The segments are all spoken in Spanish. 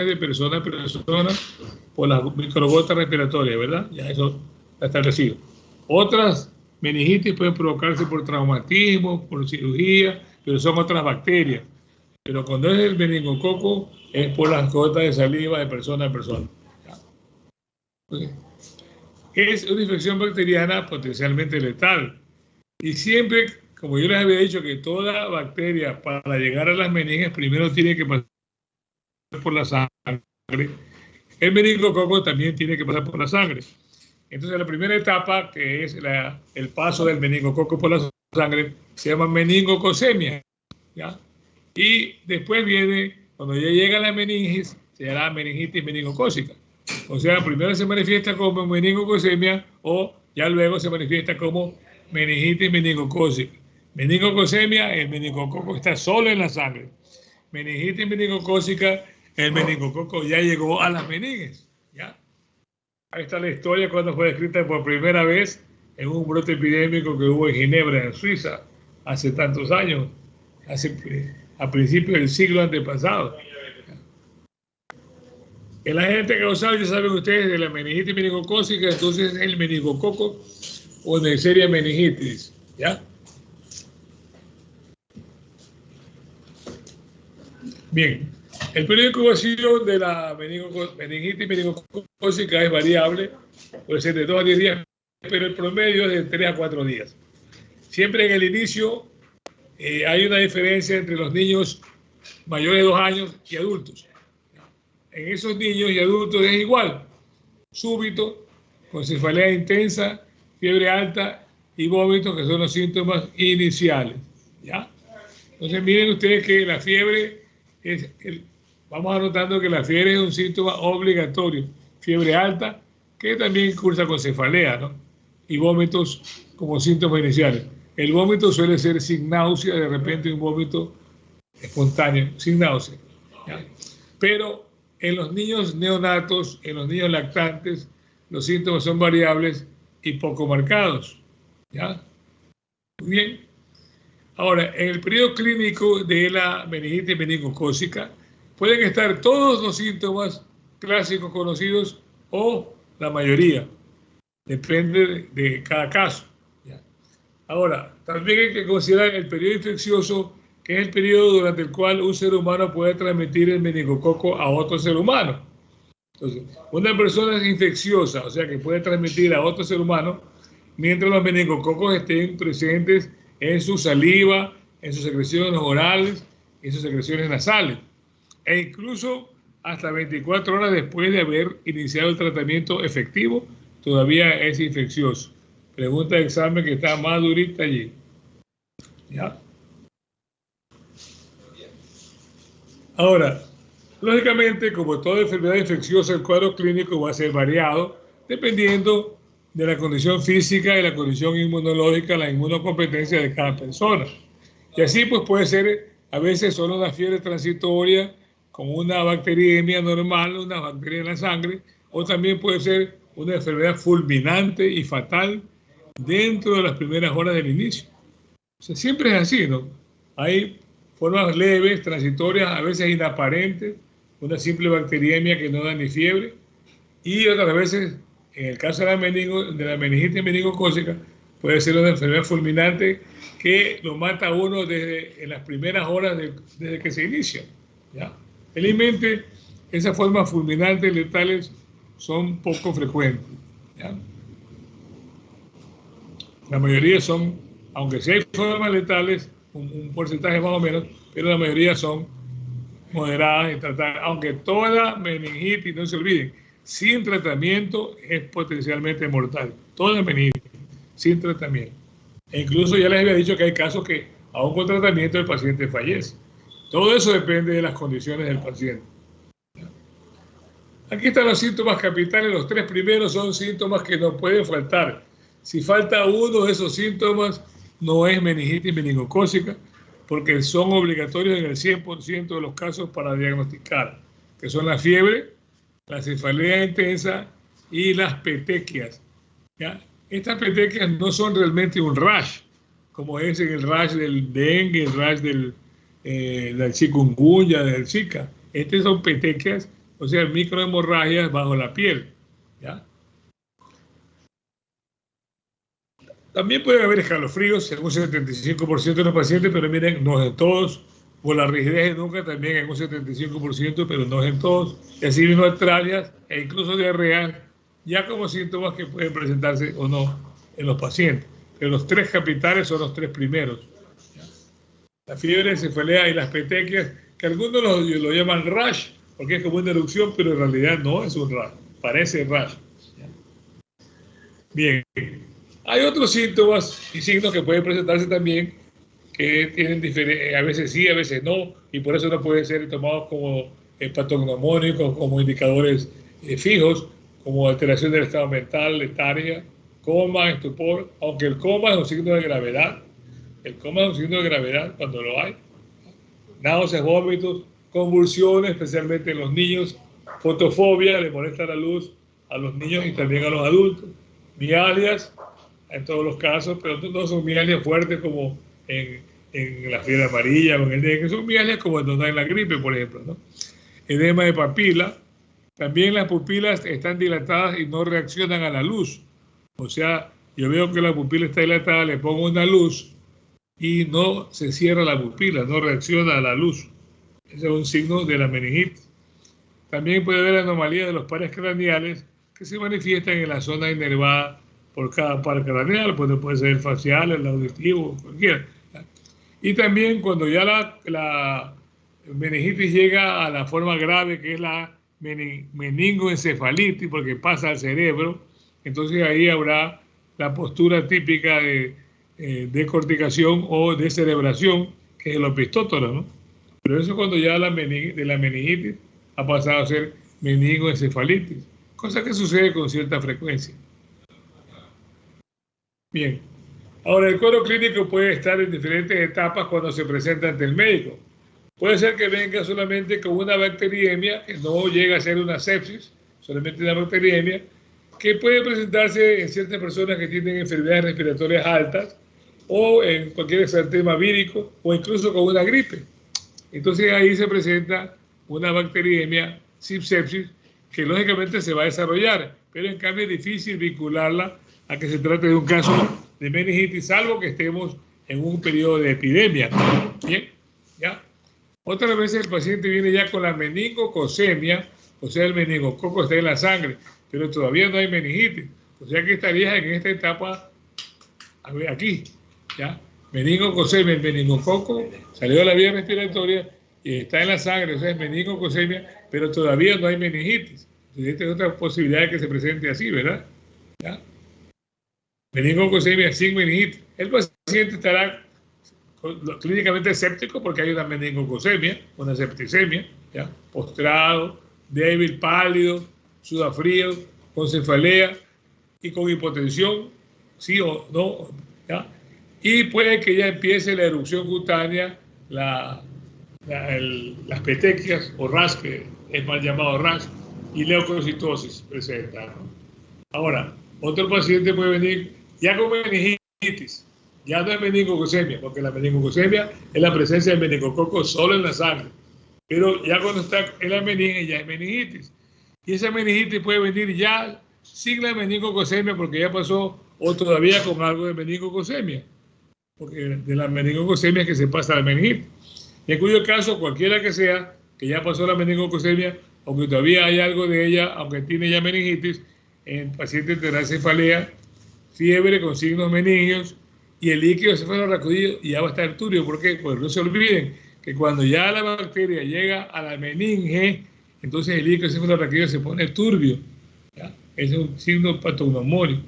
de persona a persona por las microgotas respiratorias, ¿verdad? Ya eso está establecido. Otras meningitis pueden provocarse por traumatismo, por cirugía, pero son otras bacterias. Pero cuando es el meningococo, es por las gotas de saliva de persona a persona. Okay. Es una infección bacteriana potencialmente letal. Y siempre, como yo les había dicho, que toda bacteria para llegar a las meninges primero tiene que pasar por la sangre. El meningococo también tiene que pasar por la sangre. Entonces la primera etapa, que es el paso del meningococo por la sangre, se llama meningocosemia, ¿ya? Y después viene, cuando ya llega la meningitis, se llama meningitis meningocócica. O sea, primero se manifiesta como meningocosemia o ya luego se manifiesta como meningitis meningocócica. Meningocosemia, el meningococo está solo en la sangre. Meningitis meningocócica, el meningococo ya llegó a las meninges, ¿ya? Ahí está la historia cuando fue descrita por primera vez en un brote epidémico que hubo en Ginebra, en Suiza, hace tantos años, a principios del siglo antepasado. El agente causal, ya saben ustedes, de la meningitis meningocócica, entonces es el meningococo o Neisseria meningitis, ¿ya? Bien, el periodo de incubación de la meningitis meningocócica es variable, puede ser de 2 a 10 días, pero el promedio es de 3 a 4 días. Siempre en el inicio hay una diferencia entre los niños mayores de 2 años y adultos. En esos niños y adultos es igual, súbito, con cefalea intensa, fiebre alta y vómitos, que son los síntomas iniciales, ¿ya? Entonces miren ustedes que la fiebre vamos anotando que la fiebre es un síntoma obligatorio, fiebre alta, que también cursa con cefalea, ¿no? Y vómitos como síntomas iniciales. El vómito suele ser sin náusea, de repente un vómito espontáneo, sin náusea, ¿ya? Pero en los niños neonatos, en los niños lactantes, los síntomas son variables y poco marcados, ¿ya? Muy bien. Ahora, en el periodo clínico de la meningitis meningocócica pueden estar todos los síntomas clásicos conocidos o la mayoría. Depende de cada caso, ¿ya? Ahora, también hay que considerar el periodo infeccioso, que es el periodo durante el cual un ser humano puede transmitir el meningococo a otro ser humano. Entonces, una persona es infecciosa, o sea que puede transmitir a otro ser humano, mientras los meningococos estén presentes en su saliva, en sus secreciones orales, en sus secreciones nasales, e incluso hasta 24 horas después de haber iniciado el tratamiento efectivo, todavía es infeccioso. Pregunta de examen que está más durita allí, ¿ya? Ahora, lógicamente, como toda enfermedad infecciosa, el cuadro clínico va a ser variado dependiendo de la condición física y la condición inmunológica, la inmunocompetencia de cada persona. Y así pues puede ser a veces solo una fiebre transitoria con una bacteriemia normal, una bacteria en la sangre, o también puede ser una enfermedad fulminante y fatal dentro de las primeras horas del inicio. O sea, siempre es así, ¿no? Hay formas leves, transitorias, a veces inaparentes, una simple bacteriemia que no da ni fiebre, y otras veces, en el caso de la meningitis meningocócica, puede ser una enfermedad fulminante que lo mata a uno desde en las primeras horas desde que se inicia, ¿ya? Felizmente, esas formas fulminantes letales son poco frecuentes, ¿ya? La mayoría son, aunque sí hay formas letales, un porcentaje más o menos, pero la mayoría son moderadas y tratadas, aunque toda meningitis, no se olviden, sin tratamiento es potencialmente mortal. Toda meningitis, sin tratamiento. E incluso ya les había dicho que hay casos que, aún con tratamiento, el paciente fallece. Todo eso depende de las condiciones del paciente. Aquí están los síntomas capitales. Los 3 primeros son síntomas que no pueden faltar. Si falta uno de esos síntomas, no es meningitis meningocócica, porque son obligatorios en el 100% de los casos para diagnosticar, que son la fiebre, la cefalea intensa y las petequias, ¿ya? Estas petequias no son realmente un rash, como es en el rash del dengue, el rash del chikungunya, del Zika. Estas son petequias o sea, microhemorragias bajo la piel, ¿ya? También puede haber escalofríos en un 75% de los pacientes, pero miren, no es en todos. Por la rigidez de nuca también en un 75%, pero no es en todos. Y así mismo artralgias e incluso diarreas, ya como síntomas que pueden presentarse o no en los pacientes. Pero los tres capitales son los tres primeros. La fiebre, cefalea y las petequias, que algunos lo llaman rash, porque es como una erupción, pero en realidad no es un rash, parece rash. Bien. Hay otros síntomas y signos que pueden presentarse también que tienen a veces sí, a veces no, y por eso no pueden ser tomados como patognomónicos, como indicadores fijos, como alteración del estado mental, letargia, coma, estupor, aunque el coma es un signo de gravedad. El coma es un signo de gravedad cuando lo hay. Náuseas, vómitos, convulsiones, especialmente en los niños, fotofobia, le molesta la luz a los niños y también a los adultos, mialgias, en todos los casos, pero no son mialgias fuertes como en la fiebre amarilla o en el dengue, son mialgias como cuando hay en la gripe, por ejemplo, ¿no? Edema de papila, también las pupilas están dilatadas y no reaccionan a la luz. O sea, yo veo que la pupila está dilatada, le pongo una luz y no se cierra la pupila, no reacciona a la luz. Ese es un signo de la meningitis. También puede haber anomalías de los pares craneales que se manifiestan en la zona inervada por cada par craneal, pues puede ser el facial, el auditivo, cualquiera. Y también cuando ya la meningitis llega a la forma grave, que es la meningoencefalitis, porque pasa al cerebro, entonces ahí habrá la postura típica de decorticación o descerebración, que es el opistótoro, ¿no? Pero eso cuando ya de la meningitis ha pasado a ser meningoencefalitis, cosa que sucede con cierta frecuencia. Bien, ahora el cuadro clínico puede estar en diferentes etapas cuando se presenta ante el médico. Puede ser que venga solamente con una bacteriemia, que no llega a ser una sepsis, solamente una bacteriemia, que puede presentarse en ciertas personas que tienen enfermedades respiratorias altas o en cualquier exantema vírico o incluso con una gripe. Entonces ahí se presenta una bacteriemia sepsis que lógicamente se va a desarrollar, pero en cambio es difícil vincularla a que se trate de un caso de meningitis, salvo que estemos en un periodo de epidemia. Bien, ya. Otras veces el paciente viene ya con la meningococcemia, o sea, el meningococo está en la sangre, pero todavía no hay meningitis. O sea que estarías en esta etapa, a ver, aquí, ¿ya? Meningococcemia, el meningococo salió de la vía respiratoria y está en la sangre, o sea, es meningococcemia, pero todavía no hay meningitis. Entonces, esta es otra posibilidad de que se presente así, ¿verdad? ¿Ya? Meningococcemia sin meningitis. El paciente estará clínicamente escéptico porque hay una meningococcemia, una septicemia, ¿ya? Postrado, débil, pálido, sudafrío, con cefalea y con hipotensión, sí o no, ¿ya? Y puede que ya empiece la erupción cutánea, las petequias o rash, que es mal llamado rash, y leucocitosis presenta, ¿no? Ahora, otro paciente puede venir ya con meningitis, ya no es meningococcemia, porque la meningococcemia es la presencia del meningococo solo en la sangre, pero ya cuando está en la meninge ya es meningitis. Y esa meningitis puede venir ya sin la meningococcemia porque ya pasó, o todavía con algo de meningococcemia, porque de la meningococcemia es que se pasa a la meningitis. En cuyo caso, cualquiera que sea, que ya pasó la meningococcemia, aunque todavía hay algo de ella, aunque tiene ya meningitis, en pacientes tendrá cefalea, fiebre con signos meningios, y el líquido cefalorraquídeo ya va a estar turbio. ¿Por qué? Pues no se olviden que cuando ya la bacteria llega a la meninge, entonces el líquido cefalorraquídeo se pone turbio, ¿ya? Ese es un signo patognomónico.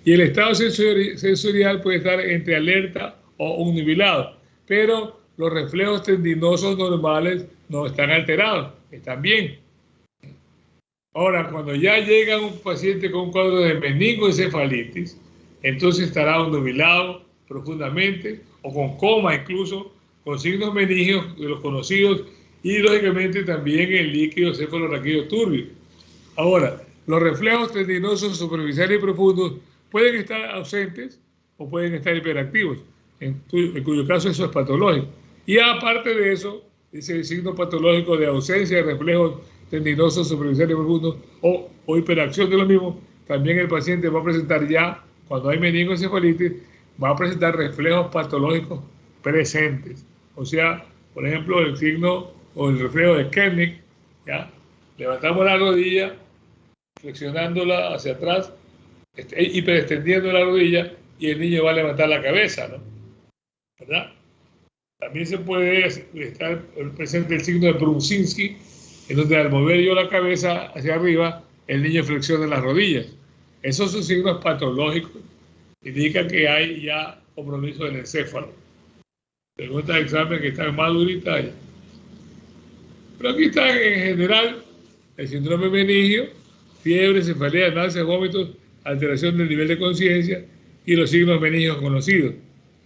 Y el estado sensorial puede estar entre alerta o obnubilado, pero los reflejos tendinosos normales no están alterados, están bien. Ahora, cuando ya llega un paciente con un cuadro de meningoencefalitis, entonces estará obnubilado profundamente o con coma incluso, con signos meningios de los conocidos y lógicamente también el líquido cefalorraquídeo turbio. Ahora, los reflejos tendinosos superficiales y profundos pueden estar ausentes o pueden estar hiperactivos, en cuyo caso eso es patológico. Y aparte de eso, ese signo patológico de ausencia de reflejos tendinosos superficiales profundos o hiperacción de los mismos, también el paciente va a presentar ya, cuando hay meningoencefalitis, va a presentar reflejos patológicos presentes. O sea, por ejemplo, el signo o el reflejo de Kernig, ¿ya? Levantamos la rodilla, flexionándola hacia atrás, hiperextendiendo la rodilla, y el niño va a levantar la cabeza, ¿no? ¿Verdad? También se puede estar presente el signo de Brunzinski, en donde al mover yo la cabeza hacia arriba, el niño flexiona las rodillas. Esos son signos patológicos, indican que hay ya compromiso del encéfalo. Pregunta de examen que están más duritas. Pero aquí está en general el síndrome meningio, fiebre, cefalea, náuseas, vómitos, alteración del nivel de conciencia y los signos meningios conocidos.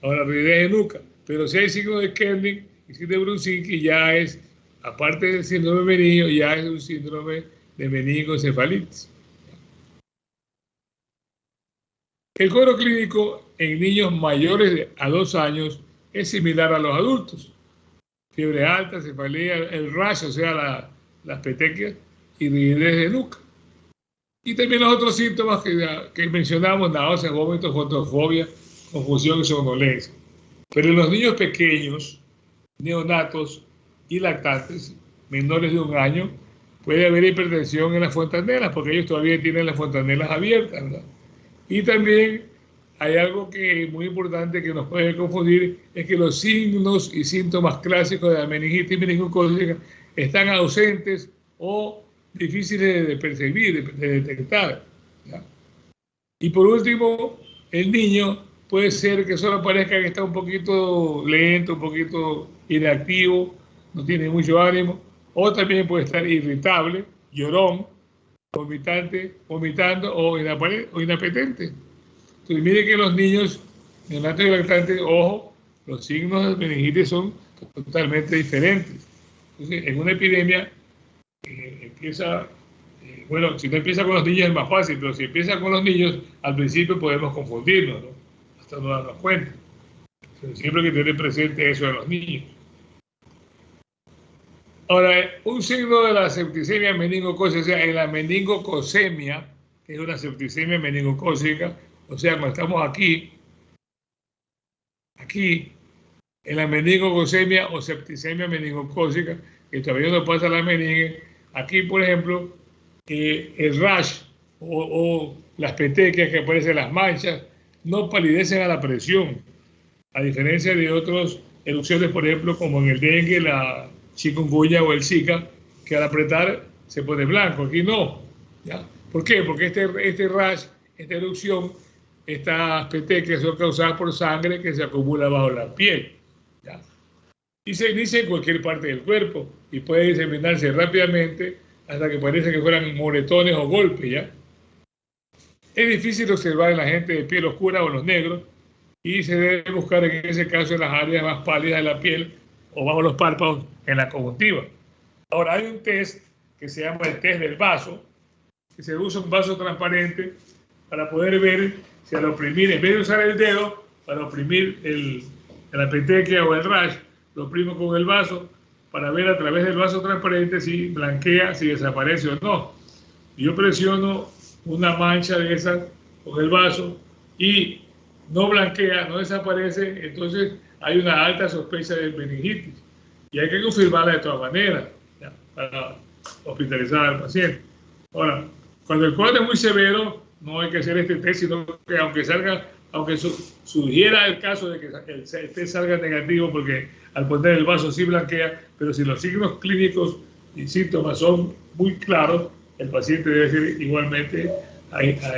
Ahora, rigidez de nuca. Pero si hay signos de Kernig y signos de Brunzinski, ya es, aparte del síndrome meningio, ya es un síndrome de meningoencefalitis. El cuadro clínico en niños mayores a 2 años es similar a los adultos. Fiebre alta, cefalea, el rash, o sea, las petequias, y rigidez de nuca. Y también los otros síntomas que mencionamos, náuseas, vómitos, fotofobia, confusión y somnolencia. Pero en los niños pequeños, neonatos y lactantes, menores de 1 año, puede haber hipertensión en las fontanelas, porque ellos todavía tienen las fontanelas abiertas, ¿verdad? Y también hay algo que es muy importante que nos puede confundir, es que los signos y síntomas clásicos de la meningitis meningocócica están ausentes o difíciles de percibir, de detectar, ¿ya? Y por último, el niño puede ser que solo parezca que está un poquito lento, un poquito inactivo, no tiene mucho ánimo, o también puede estar irritable, llorón, vomitando o inapetente. Entonces, mire que los niños neonatos y lactantes, ojo, los signos de meningitis son totalmente diferentes. Entonces, en una epidemia empieza, bueno, si no empieza con los niños es más fácil, pero si empieza con los niños, al principio podemos confundirnos, ¿no? Hasta no darnos cuenta. Pero siempre hay que tener presente eso de los niños. Ahora, un signo de la septicemia meningocócica, o sea, en la meningocosemia, que es una septicemia meningocócica, o sea, cuando estamos aquí, en la meningocosemia o septicemia meningocócica, que todavía no pasa la meninge, aquí, por ejemplo, el rash o las petequias que aparecen, las manchas, no palidecen a la presión, a diferencia de otras erupciones, por ejemplo, como en el dengue, la chikungunya o el zika, que al apretar se pone blanco. Aquí no, ¿ya? ¿Por qué? Porque este rash, esta erupción, estas petequias son causadas por sangre que se acumula bajo la piel, ¿ya? Y se inicia en cualquier parte del cuerpo y puede diseminarse rápidamente hasta que parece que fueran moretones o golpes, ¿ya? Es difícil observar en la gente de piel oscura o en los negros y se debe buscar en ese caso en las áreas más pálidas de la piel o bajo los párpados en la conjuntiva. Ahora hay un test que se llama el test del vaso, que se usa un vaso transparente para poder ver si al oprimir, en vez de usar el dedo para oprimir la petequia o el rash, lo oprimo con el vaso para ver a través del vaso transparente si blanquea, si desaparece o no. Yo presiono una mancha de esas con el vaso y no blanquea, no desaparece, entonces hay una alta sospecha de meningitis y hay que confirmarla de todas maneras, ¿ya?, para hospitalizar al paciente. Ahora, cuando el cuadro es muy severo, no hay que hacer este test, sino que aunque surgiera el caso de que el test salga negativo, porque al poner el vaso sí blanquea, pero si los signos clínicos y síntomas son muy claros, el paciente debe ser igualmente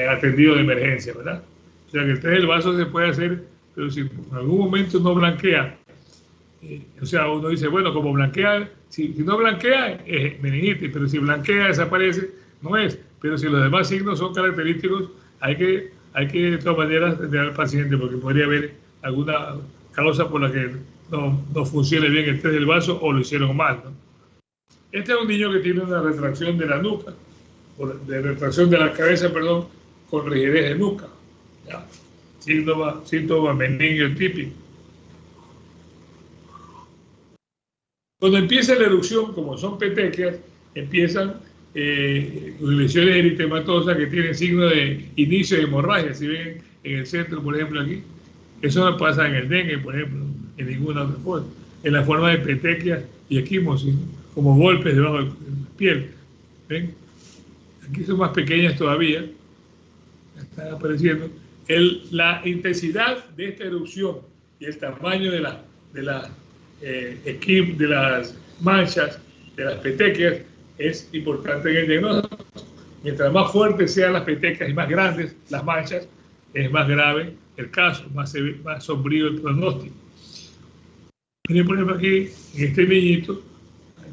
atendido de emergencia, ¿verdad? O sea que el test del vaso se puede hacer, pero si en algún momento no blanquea, o sea, uno dice, bueno, como blanquea, si no blanquea es meningitis, pero si blanquea desaparece, no es. Pero si los demás signos son característicos, hay que de todas maneras atender al paciente, porque podría haber alguna causa por la que no funcione bien el test del vaso o lo hicieron mal, ¿no? Este es un niño que tiene una retracción de la nuca, retracción de la cabeza, perdón, con rigidez de nuca, ¿ya? Síntoma meningio típico. Cuando empieza la erupción, como son petequias, empiezan lesiones eritematosas que tienen signo de inicio de hemorragia. Si ven en el centro, por ejemplo, aquí, eso no pasa en el dengue, por ejemplo, en ninguna otra forma. En la forma de petequias y equimosis, como golpes debajo de la piel. ¿Ven? Aquí son más pequeñas todavía, están apareciendo. La intensidad de esta erupción y el tamaño de las manchas, de las petequias, es importante en el diagnóstico. Mientras más fuertes sean las petequias y más grandes las manchas, es más grave el caso, más sombrío el pronóstico. Miren, por ejemplo, aquí, en este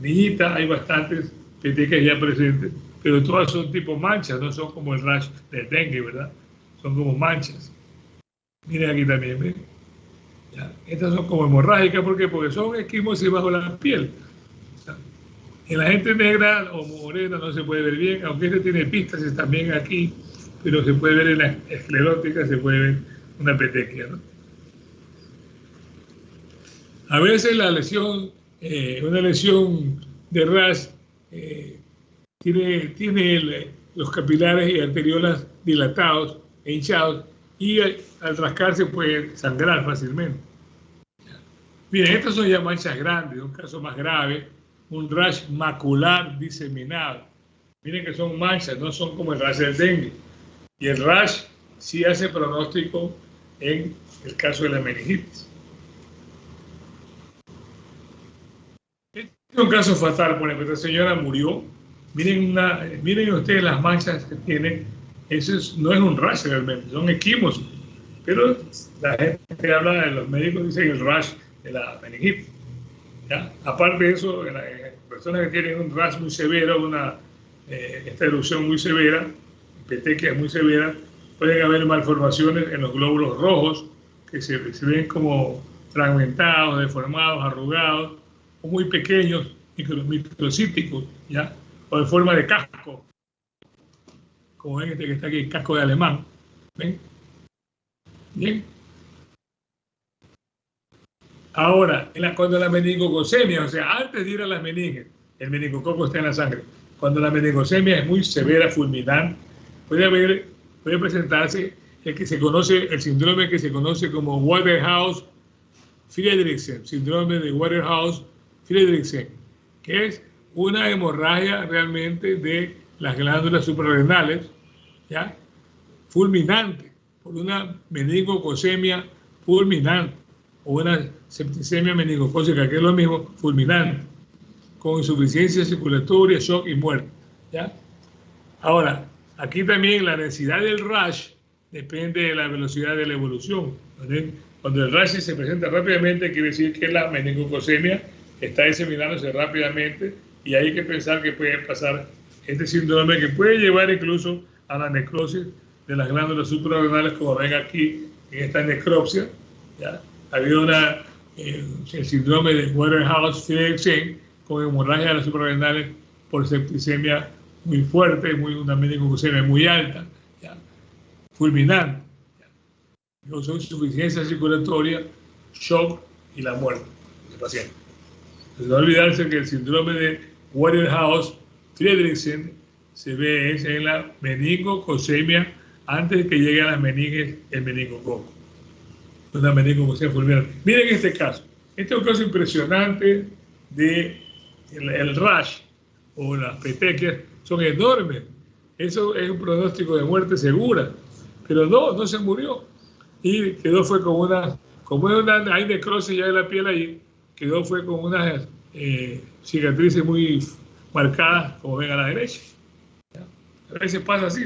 niñita, hay bastantes petequias ya presentes, pero todas son tipo manchas, no son como el rash del dengue, ¿verdad? Son como manchas. Miren aquí también, ¿ven? Ya. Estas son como hemorrágicas, ¿por qué? Porque son esquimosis bajo la piel. En la gente negra o morena no se puede ver bien, aunque este tiene pistas también aquí, pero se puede ver en la esclerótica, se puede ver una petequia, ¿no? A veces la lesión, una lesión de rash, tiene los capilares y arteriolas dilatados e hinchados y al rascarse puede sangrar fácilmente. Miren, estas son ya manchas grandes, un caso más grave, un rash macular diseminado. Miren que son manchas, no son como el rash del dengue. Y el rash sí hace pronóstico en el caso de la meningitis. Este es un caso fatal, por ejemplo, esta señora murió. Miren ustedes las manchas que tiene. Eso no es un rash realmente, son equimosis. Pero la gente habla, los médicos dicen el rash de la meningitis. ¿Ya? Aparte de eso, las personas que tienen un rash muy severo, esta erupción muy severa, petequias muy severas, pueden haber malformaciones en los glóbulos rojos que se ven como fragmentados, deformados, arrugados, o muy pequeños, microcíticos, ¿ya? O en forma de casco, como ven este que está aquí, el casco de alemán. ¿Ven? Bien. Ahora, cuando la meningococemia, o sea, antes de ir a las meninges, el meningococo está en la sangre. Cuando la meningocemia es muy severa, fulminante, puede presentarse el síndrome que se conoce como Waterhouse-Friedrichsen, síndrome de Waterhouse-Friedrichsen, que es una hemorragia realmente de las glándulas suprarrenales, ¿ya? Fulminante, por una meningococemia fulminante, o una septicemia meningocócica, que es lo mismo, fulminante, con insuficiencia circulatoria, shock y muerte, ¿ya? Ahora, aquí también la densidad del rash depende de la velocidad de la evolución. Cuando el rash se presenta rápidamente, quiere decir que la meningococemia está diseminándose rápidamente y hay que pensar que puede pasar este síndrome que puede llevar incluso a la necrosis de las glándulas suprarrenales, como ven aquí en esta necropsia, ¿ya? Ha habido el síndrome de Waterhouse-Friedrichsen con hemorragia de las suprarrenales por septicemia muy fuerte, una meningococemia muy alta, ¿ya? Fulminante, ¿ya? Son insuficiencia circulatoria, shock y la muerte del paciente. No olvidarse que el síndrome de Waterhouse-Friedrichsen se ve en la meningococemia antes de que llegue a las meninges el meningococo. Una meningococemia fulminante. Miren este caso. Este es un caso impresionante de el rash o las petequias. Son enormes. Eso es un pronóstico de muerte segura. Pero no se murió. Y quedó fue con hay necrosis ya de la piel ahí, fue con unas cicatrices muy marcadas, como ven a la derecha. ¿Ya? A veces pasa así,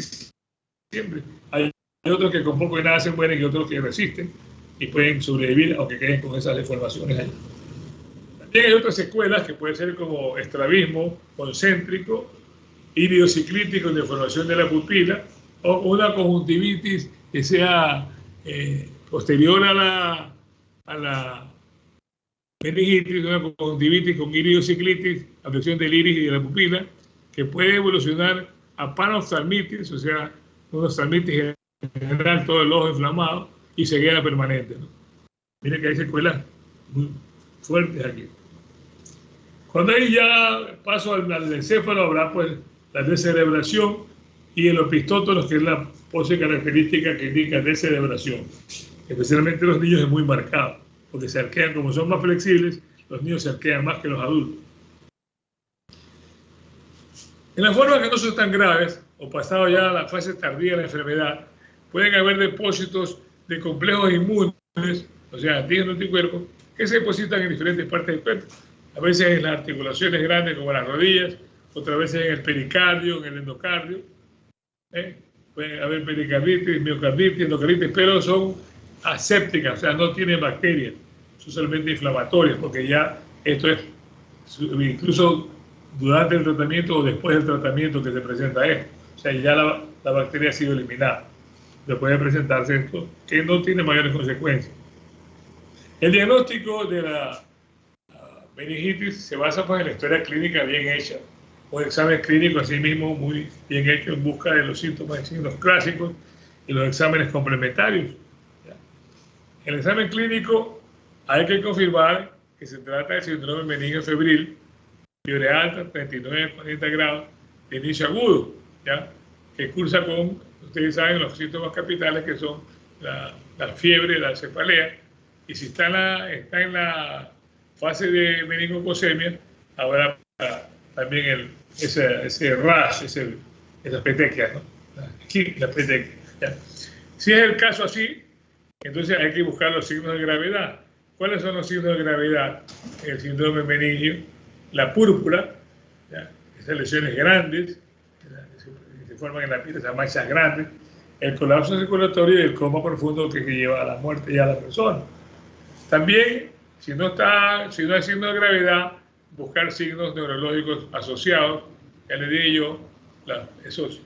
siempre. Hay otros que con poco y nada se mueren y otros que resisten y pueden sobrevivir aunque queden con esas deformaciones ahí. También hay otras secuelas que pueden ser como estrabismo concéntrico, iriociclítico, deformación de la pupila, o una conjuntivitis que sea posterior a la meningitis, una conjuntivitis con iriociclitis, afección del iris y de la pupila, que puede evolucionar a panoftalmitis, o sea, una oftalmitis en general, todo el ojo inflamado, y ceguera permanente, ¿no? Miren que hay secuelas muy fuertes aquí. Cuando hay ya paso al encéfalo, habrá pues la descerebración y el opistótonos, que es la pose característica que indica descerebración. Especialmente los niños es muy marcado, porque se arquean, como son más flexibles, los niños se arquean más que los adultos. En las formas que no son tan graves, o pasado ya la fase tardía de la enfermedad, pueden haber depósitos de complejos inmunes, o sea, antígenos anticuerpos, que se depositan en diferentes partes del cuerpo. A veces en las articulaciones grandes, como las rodillas, otras veces en el pericardio, en el endocardio. Pueden haber pericarditis, miocarditis, endocarditis, pero son asépticas, o sea, no tienen bacterias, son solamente inflamatorias, porque ya esto es incluso durante el tratamiento o después del tratamiento que se presenta esto. O sea, ya la bacteria ha sido eliminada. Después de presentarse esto, que no tiene mayores consecuencias. El diagnóstico de la meningitis se basa pues, en la historia clínica bien hecha, un examen clínico así mismo muy bien hecho en busca de los síntomas y signos clásicos y los exámenes complementarios. En el examen clínico hay que confirmar que se trata de síndrome meningio febril, fiebre alta, 39 a 40 grados, de inicio agudo, ¿ya? Que cursa con, ustedes saben, los síntomas capitales que son la fiebre, la cefalea, y si está en la fase de meningocosemia, habrá también ese rash, esas petequias, ¿no? Las petequias, ¿ya? Si es el caso así, entonces hay que buscar los signos de gravedad. ¿Cuáles son los signos de gravedad? El síndrome meningio, la púrpura, ¿ya? Esas lesiones grandes, que se forman en la piel, esas manchas grandes, el colapso circulatorio y el coma profundo que lleva a la muerte ya a la persona. También, si no hay signo de gravedad, buscar signos neurológicos asociados, ya les dije yo, esos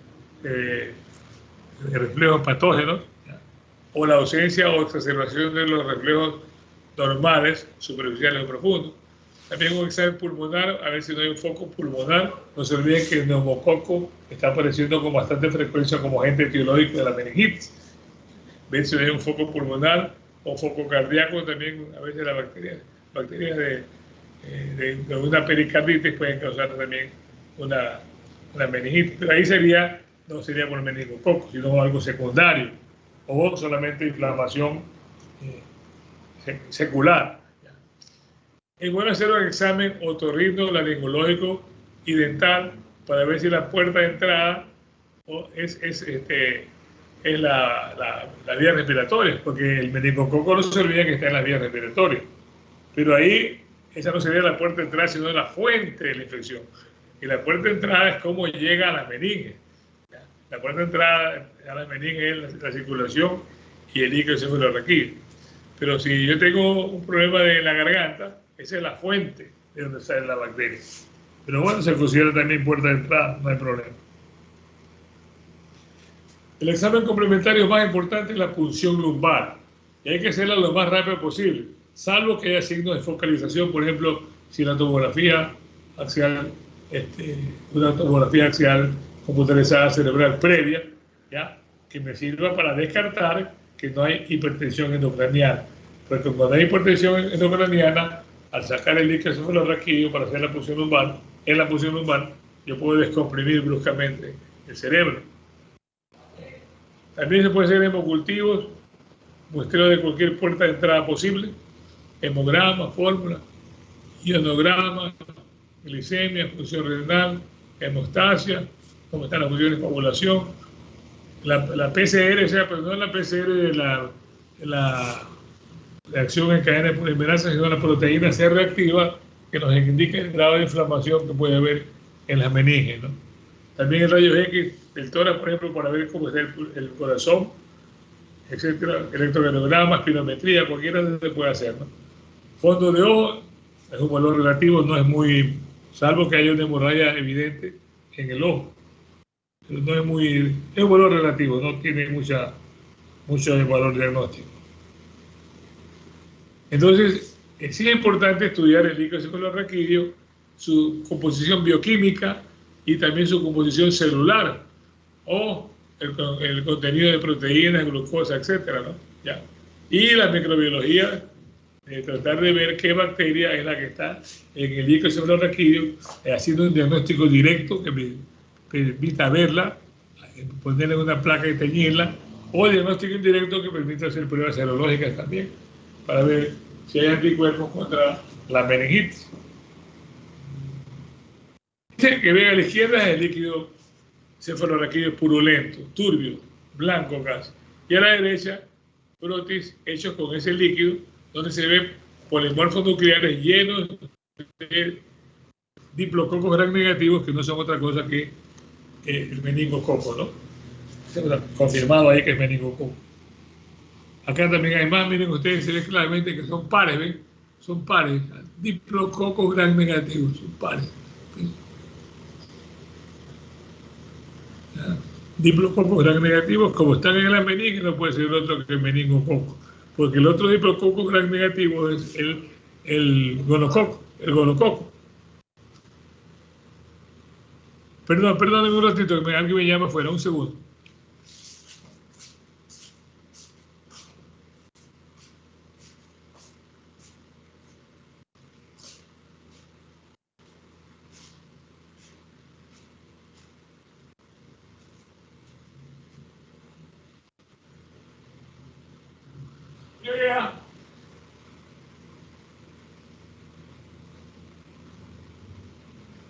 reflejos patógenos, ¿ya? O la ausencia o exacerbación de los reflejos normales, superficiales o profundos. También un examen pulmonar, a ver si no hay un foco pulmonar. No se olviden que el neumococo está apareciendo con bastante frecuencia como agente etiológico de la meningitis. Ver si no hay un foco pulmonar o foco cardíaco, también a veces las bacterias de una pericarditis pueden causar también una meningitis. Pero ahí no sería por el meningococo, sino algo secundario o solamente inflamación secular. Es bueno hacer un examen otorrinolaringológico y dental para ver si la puerta de entrada es la vía respiratoria, porque el meningococo no se olvida que está en las vías respiratorias. Pero ahí, esa no sería la puerta de entrada, sino la fuente de la infección. Y la puerta de entrada es cómo llega a la meninge. La puerta de entrada a la meninge es la circulación y el líquido cefalorraquídeo. Pero si yo tengo un problema de la garganta, esa es la fuente de donde sale la bacteria. Pero bueno, se considera también puerta de entrada, no hay problema. El examen complementario más importante es la punción lumbar. Y hay que hacerla lo más rápido posible, salvo que haya signos de focalización, por ejemplo, si la tomografía axial, una tomografía axial computarizada cerebral previa, ¿ya? Que me sirva para descartar que no hay hipertensión endocraniana. Porque cuando hay hipertensión endocraniana, al sacar el líquido cefalorraquídeo para hacer la punción lumbar, en la punción lumbar yo puedo descomprimir bruscamente el cerebro. También se puede hacer hemocultivos, muestreo de cualquier puerta de entrada posible, hemograma, fórmula, ionograma, glicemia, función renal, hemostasia, cómo están las funciones de coagulación, la PCR, o sea, pero no la PCR de la reacción en cadena de polimerasa, sino la proteína C reactiva que nos indica el grado de inflamación que puede haber en las meninges, ¿no? También el rayo X del tórax, por ejemplo, para ver cómo está el corazón, etcétera, electrocardiograma, espirometría, cualquiera se puede hacer, ¿no? Fondo de ojo es un valor relativo, no es muy, salvo que haya una hemorragia evidente en el ojo, pero no es muy, es un valor relativo, no tiene mucho valor diagnóstico. Entonces, sí es importante estudiar el líquido cefalorraquídeo, su composición bioquímica y también su composición celular, o el contenido de proteínas, glucosa, etcétera, ¿no? ¿Ya? Y la microbiología tratar de ver qué bacteria es la que está en el líquido cefalorraquídeo, haciendo un diagnóstico directo que me permita verla, ponerle una placa y teñirla, o diagnóstico indirecto que permita hacer pruebas serológicas también, para ver si hay anticuerpos contra la meningitis. Este que ven a la izquierda es el líquido cefalorraquídeo purulento, turbio, blanco casi. Y a la derecha, brotes hechos con ese líquido, donde se ven polimorfos nucleares llenos de diplococos gram negativos, que no son otra cosa que el meningococo, ¿no? Confirmado ahí que es meningococo. Acá también hay más, miren ustedes, se ve claramente que son pares, ¿ven? Son pares, diplococos gram negativos, son pares. Diplococos gram negativos, como están en la meninge, no puede ser otro que el meningococo, porque el otro diplococo gram negativo es el gonococo. Perdónenme un ratito, que alguien me llama afuera, un segundo.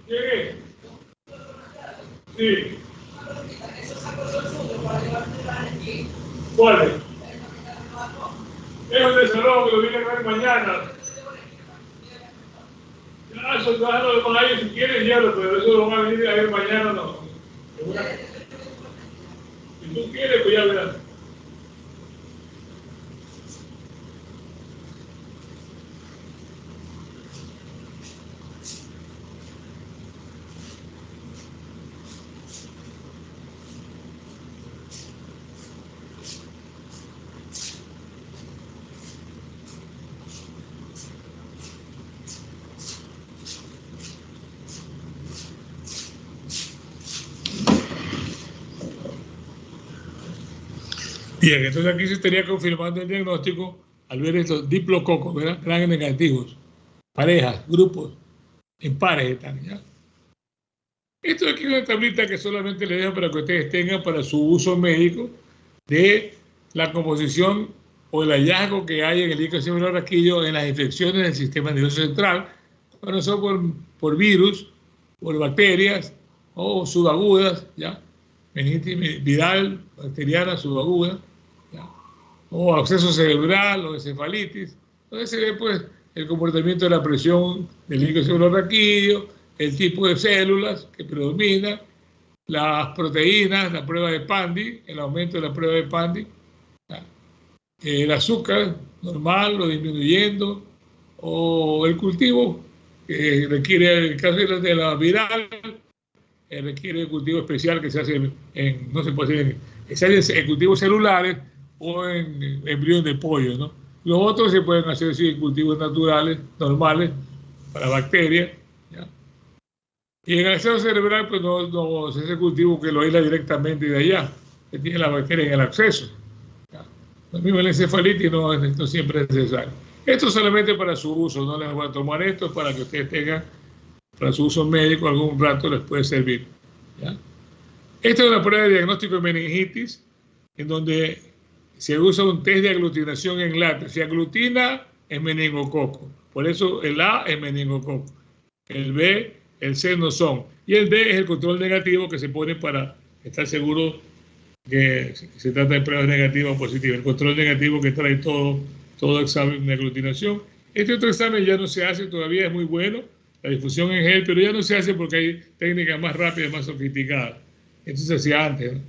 Llegué. Sí. ¿Cuál es? Es un desalojo que lo viene a ver mañana. Ya, eso déjalo con ellos si quieres, ya, pero eso lo van a venir a ver mañana, no. Si tú quieres, pues ya verás. Bien, entonces aquí se estaría confirmando el diagnóstico al ver estos diplococos, ¿verdad? Gran negativos, parejas, grupos, en pares están, ¿ya? Esto aquí es una tablita que solamente le dejo para que ustedes tengan para su uso médico de la composición o el hallazgo que hay en el líquido cefalorraquídeo en las infecciones del sistema nervioso central, cuando son por virus, por bacterias o subagudas, ¿ya? Meningitis viral, bacteriana, subaguda, ¿ya? O absceso cerebral o encefalitis. Entonces se ve pues el comportamiento de la presión del líquido cefalorraquídeo, el tipo de células que predomina, las proteínas, la prueba de PANDI, el aumento de la prueba de PANDI, el azúcar normal o disminuyendo, o el cultivo que requiere, en el caso de la viral, requiere cultivo especial que se hace no se puede hacer se hace en cultivos celulares o en embriones de pollo, ¿no? Los otros se pueden hacer sí, en cultivos naturales, normales, para bacterias, ¿ya? Y en el acceso cerebral, pues no se hace cultivo que lo aísla directamente de allá, que tiene la bacteria en el acceso. ¿Ya? Lo mismo en la encefalitis no siempre es necesario. Esto solamente para su uso, no les voy a tomar esto para que ustedes tengan para su uso médico, algún rato les puede servir, ¿ya? Esta es una prueba de diagnóstico de meningitis, en donde se usa un test de aglutinación en látex. Si aglutina, es meningococo. Por eso el A es meningococo. El B, el C no son. Y el D es el control negativo que se pone para estar seguro que se trata de pruebas negativas o positivas. El control negativo que trae todo examen de aglutinación. Este otro examen ya no se hace todavía, es muy bueno. La difusión en gel, pero ya no se hace porque hay técnicas más rápidas, más sofisticadas. Esto se hacía antes, ¿no?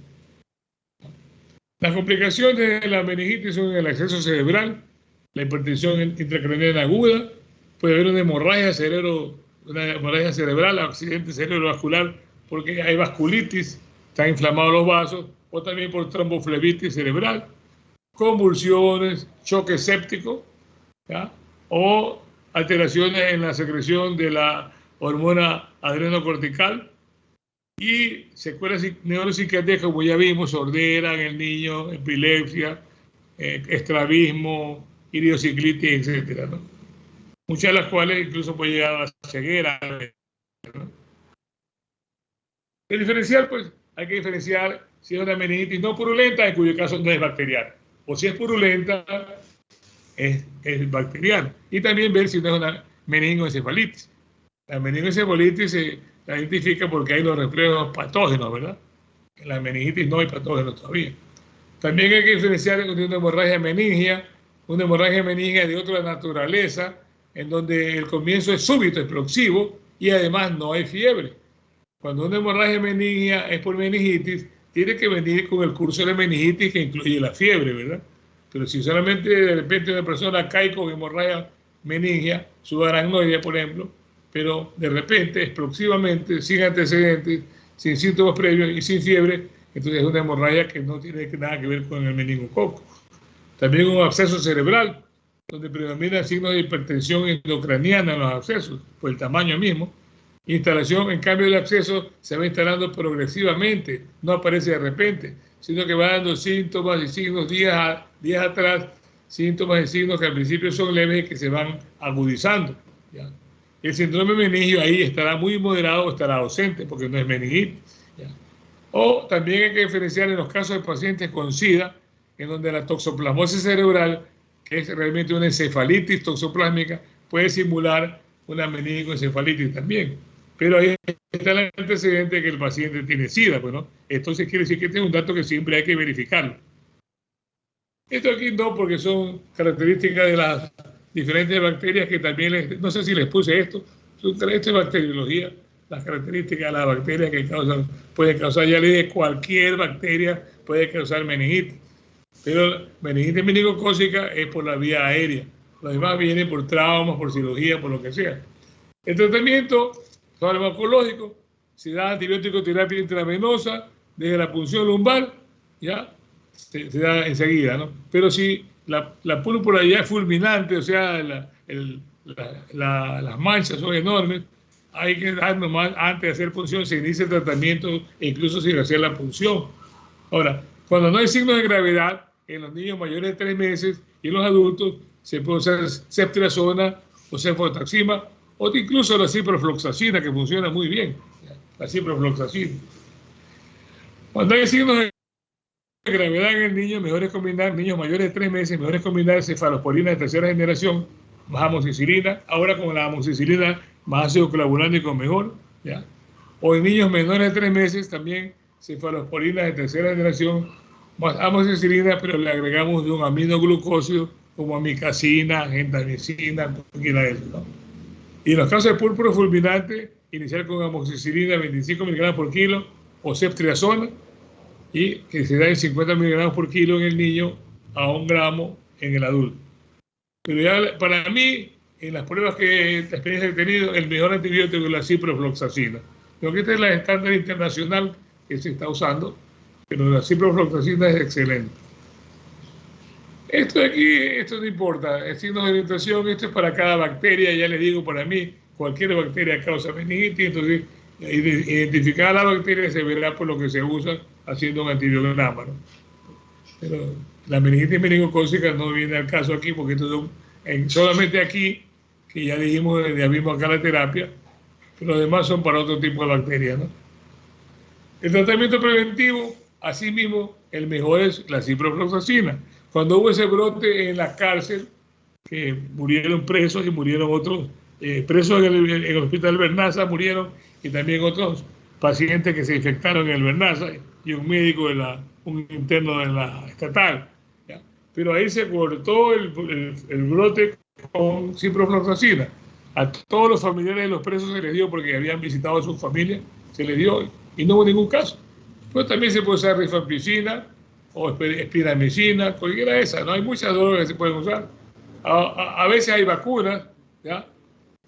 Las complicaciones de la meningitis son el acceso cerebral, la hipertensión intracraniana aguda, puede haber una hemorragia cerebral, accidente cerebrovascular, porque hay vasculitis, están inflamados los vasos, o también por tromboflebitis cerebral, convulsiones, choque séptico, ¿ya? O alteraciones en la secreción de la hormona adrenocortical y secuelas neuropsiquiátricas, como ya vimos, sordera en el niño, epilepsia, estrabismo, idiosinclitis, etcétera, ¿no? Muchas de las cuales incluso puede llegar a la ceguera, ¿no? El diferencial, pues, hay que diferenciar si es una meningitis no purulenta, en cuyo caso no es bacteriana, o si es purulenta, es bacteriana. Y también ver si no es una meningoencefalitis. La meningoencefalitis se la identifica porque hay los reflejos patógenos, ¿verdad? En la meningitis no hay patógenos todavía. También hay que diferenciar entre una hemorragia meningia de otra naturaleza, en donde el comienzo es súbito, explosivo, y además no hay fiebre. Cuando una hemorragia meningia es por meningitis, tiene que venir con el curso de la meningitis que incluye la fiebre, ¿verdad? Pero si solamente de repente una persona cae con hemorragia meningia, subaracnoidea, por ejemplo, pero de repente, explosivamente, sin antecedentes, sin síntomas previos y sin fiebre, entonces es una hemorragia que no tiene nada que ver con el meningococo. También un absceso cerebral, donde predominan signos de hipertensión endocraniana en los abscesos, por el tamaño mismo. Instalación, en cambio, del absceso se va instalando progresivamente, no aparece de repente, sino que va dando síntomas y signos días atrás, síntomas y signos que al principio son leves y que se van agudizando, ¿ya? El síndrome meningio ahí estará muy moderado o estará ausente porque no es meningitis, ¿ya? O también hay que diferenciar en los casos de pacientes con SIDA, en donde la toxoplasmosis cerebral, que es realmente una encefalitis toxoplásmica, puede simular una meningoencefalitis también. Pero ahí está el antecedente de que el paciente tiene SIDA, pues, ¿no? Entonces quiere decir que este es un dato que siempre hay que verificarlo. Esto aquí no, porque son características de las diferentes bacterias que también no sé si les puse esto, esto es bacteriología, las características de las bacterias que pueden causar, ya le dije, cualquier bacteria puede causar meningitis, pero meningitis meningocócica es por la vía aérea, los demás vienen por traumas, por cirugía, por lo que sea. El tratamiento farmacológico se da antibiótico terapia intravenosa desde la punción lumbar, ya se da enseguida, ¿no? Pero si la púrpura ya es fulminante, o sea, las manchas son enormes, hay que dar nomás, antes de hacer punción, se inicia el tratamiento, incluso sin hacer la punción. Ahora, cuando no hay signos de gravedad, en los niños mayores de 3 meses y en los adultos, se puede usar ceftriaxona o cefotaxima, o incluso la ciprofloxacina, que funciona muy bien, la ciprofloxacina. Cuando hay signos de gravedad en el niño, mejor es combinar, niños mayores de 3 meses, mejor es combinar cefalosporina de tercera generación, más amoxicilina, ahora con la amoxicilina más ácido clavulánico mejor, ¿ya? O en niños menores de 3 meses también cefalosporina de tercera generación, más amoxicilina, pero le agregamos de un aminoglucósido como amicacina, gentamicina, cualquiera de eso, ¿no? Y en los casos de púrpura fulminante, iniciar con amoxicilina 25 miligramos por kilo o ceftriaxona, y que se da en 50 miligramos por kilo en el niño a 1 gramo en el adulto. Pero ya para mí, en las pruebas la experiencia que he tenido, el mejor antibiótico es la ciprofloxacina. Creo que esta es la estándar internacional que se está usando, pero la ciprofloxacina es excelente. Esto de aquí, esto no importa, el signo de orientación, esto es para cada bacteria, ya les digo, para mí, cualquier bacteria causa meningitis, entonces identificar a la bacteria se verá por lo que se usa haciendo un antibiograma, ¿no? Pero la meningitis meningocócica no viene al caso aquí, porque esto es solamente aquí, que ya dijimos, ya vimos acá la terapia, pero los demás son para otro tipo de bacterias, ¿no? El tratamiento preventivo, asimismo, el mejor es la ciprofloxacina. Cuando hubo ese brote en la cárcel, que murieron presos y murieron otros presos en el hospital Bernaza, murieron, y también otros pacientes que se infectaron en el Bernaza, y un médico, un interno de la estatal, ¿ya? Pero ahí se cortó el brote con ciprofloxacina. A todos los familiares de los presos se les dio porque habían visitado a sus familias, se les dio y no hubo ningún caso. Pero también se puede usar rifampicina o espiramicina, cualquiera de esas, ¿no? Hay muchas drogas que se pueden usar. A veces hay vacunas, ¿ya?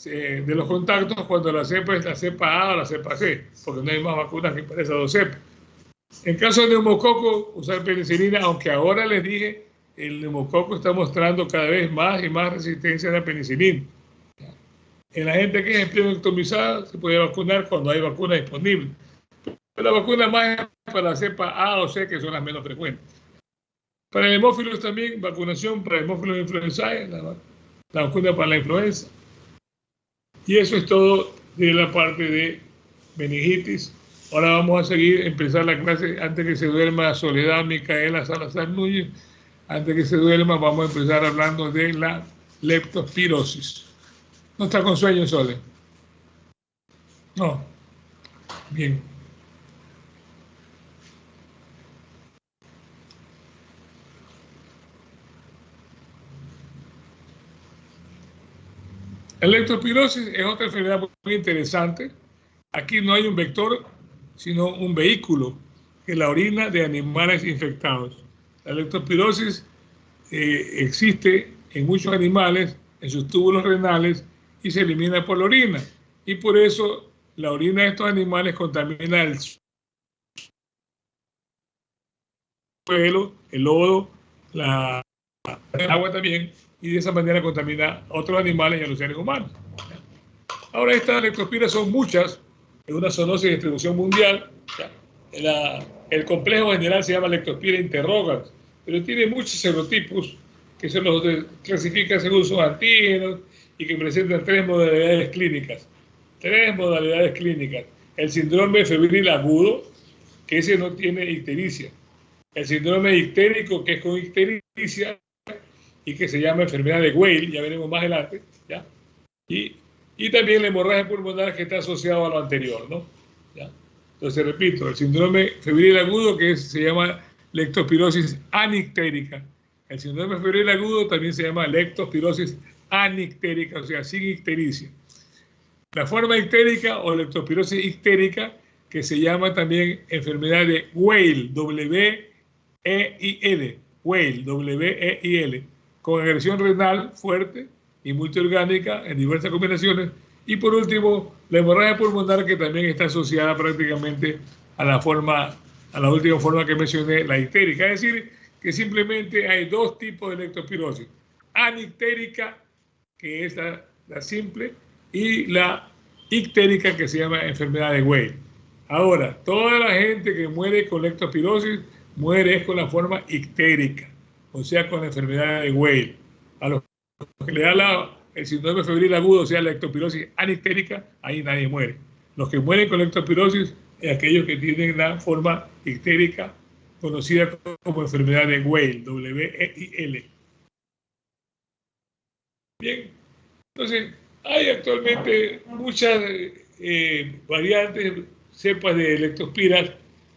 De los contactos cuando la cepa es la cepa A o la cepa C, porque no hay más vacunas que para esas dos cepas. En caso de neumococo, usar penicilina, aunque ahora les dije, el neumococo está mostrando cada vez más y más resistencia a la penicilina. En la gente que es empleuectomizada se puede vacunar cuando hay vacuna disponible. Pero la vacuna más es para la cepa A o C, que son las menos frecuentes. Para el hemófilos también, vacunación para hemófilos influenzae, la vacuna para la influenza. Y eso es todo de la parte de meningitis. Ahora vamos a empezar la clase antes que se duerma Soledad Micaela Salazar Núñez. Antes que se duerma, vamos a empezar hablando de la leptospirosis. ¿No está con sueño, Sole? No. Bien. La leptospirosis es otra enfermedad muy interesante. Aquí no hay un vector, sino un vehículo, que es la orina de animales infectados. La leptospirosis existe en muchos animales, en sus túbulos renales, y se elimina por la orina. Y por eso la orina de estos animales contamina el suelo, el lodo, el agua también, y de esa manera contamina a otros animales y a los seres humanos. Ahora, estas leptospiras son muchas, es una zoonosis de distribución mundial. El complejo general se llama Leptospira interrogans, pero tiene muchos serotipos que se los clasifican según sus antígenos y que presentan tres modalidades clínicas. El síndrome febril agudo, que ese no tiene ictericia. El síndrome ictérico, que es con ictericia y que se llama enfermedad de Weil, ya veremos más adelante, ¿ya? Y también la hemorragia pulmonar, que está asociado a lo anterior, ¿no? ¿Ya? Entonces, repito, el síndrome febril agudo, que se llama leptospirosis anictérica. El síndrome febril agudo también se llama leptospirosis anictérica, o sea, sin ictericia. La forma ictérica o leptospirosis ictérica, que se llama también enfermedad de Weil, W-E-I-L, Weil, W-E-I-L, con agresión renal fuerte y multiorgánica en diversas combinaciones. Y por último, la hemorragia pulmonar, que también está asociada prácticamente a la última forma que mencioné, la ictérica. Es decir, que simplemente hay dos tipos de leptospirosis: anictérica, que es la simple, y la ictérica, que se llama enfermedad de Weil. Ahora, toda la gente que muere con leptospirosis muere con la forma ictérica, o sea, con la enfermedad de Weil. A los que le da el síndrome febril agudo, o sea, la leptospirosis anictérica, ahí nadie muere. Los que mueren con leptospirosis es aquellos que tienen la forma ictérica, conocida como enfermedad de Weil, W-E-I-L. Bien, entonces hay actualmente muchas variantes, cepas de leptospiras,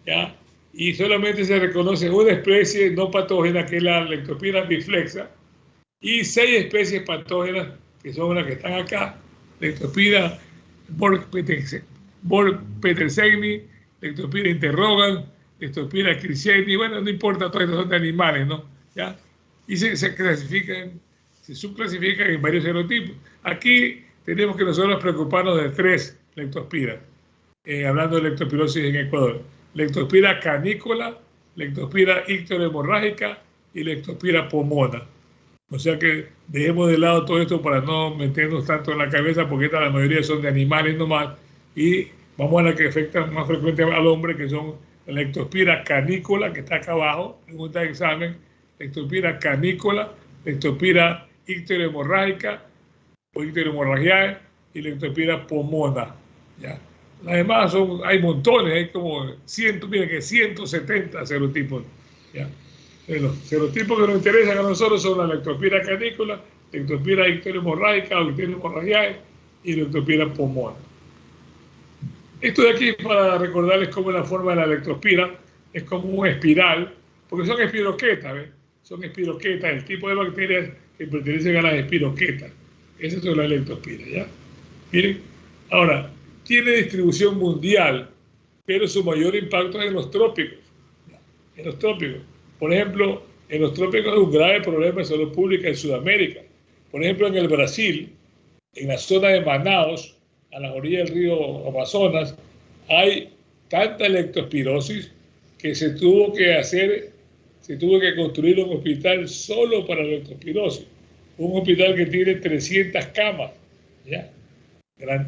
¿ya? Y solamente se reconoce una especie no patógena, que es la Leptospira biflexa, y 6 especies patógenas, que son las que están acá: Leptospira borg-petersegni, Leptospira interrogans, Leptospira cristiani. Bueno, no importa, todas estas son de animales, ¿no? ¿Ya? Y se subclasifican en varios serotipos. Aquí tenemos que nosotros preocuparnos de 3 leptospiras, hablando de leptospirosis en Ecuador: Leptospira canícola, Leptospira icterohemorrágica y Leptospira pomona. O sea que dejemos de lado todo esto para no meternos tanto en la cabeza, porque la mayoría son de animales nomás, y vamos a la que afecta más frecuentemente al hombre, que son la Leptospira canícola, que está acá abajo, pregunta de examen: Leptospira canícola, Leptospira icterohemorrágica o icterohemorragiae y Leptospira pomona, ¿ya? Las demás hay montones, hay como 170 serotipos, ¿ya? Los serotipos que nos interesan a nosotros son la Leptospira canícola, Leptospira icterohemorrágica o icterohemorragiae y Leptospira pomona. Esto de aquí es para recordarles cómo es la forma de la leptospira. Es como una espiral, porque son espiroquetas, ¿ves? Son espiroquetas, el tipo de bacterias que pertenecen a las espiroquetas. Esas son las leptospiras, ¿ya? Miren, ahora, tiene distribución mundial, pero su mayor impacto es en los trópicos. En los trópicos. Por ejemplo, en los trópicos hay un grave problema de salud pública en Sudamérica. Por ejemplo, en el Brasil, en la zona de Manaus, a las orillas del río Amazonas, hay tanta leptospirosis que se tuvo que construir un hospital solo para la leptospirosis. Un hospital que tiene 300 camas, ¿ya?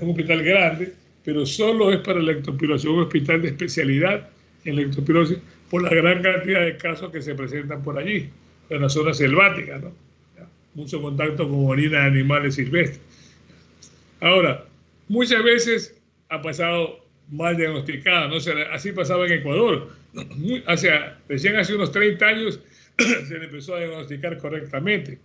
Un hospital grande, pero solo es para la leptospirosis, un hospital de especialidad en leptospirosis, por la gran cantidad de casos que se presentan por allí, en la zona selvática, ¿no? Mucho contacto con orina de animales silvestres. Ahora, muchas veces ha pasado mal diagnosticada, ¿no? Así pasaba en Ecuador. Recién hace unos 30 años se le empezó a diagnosticar correctamente,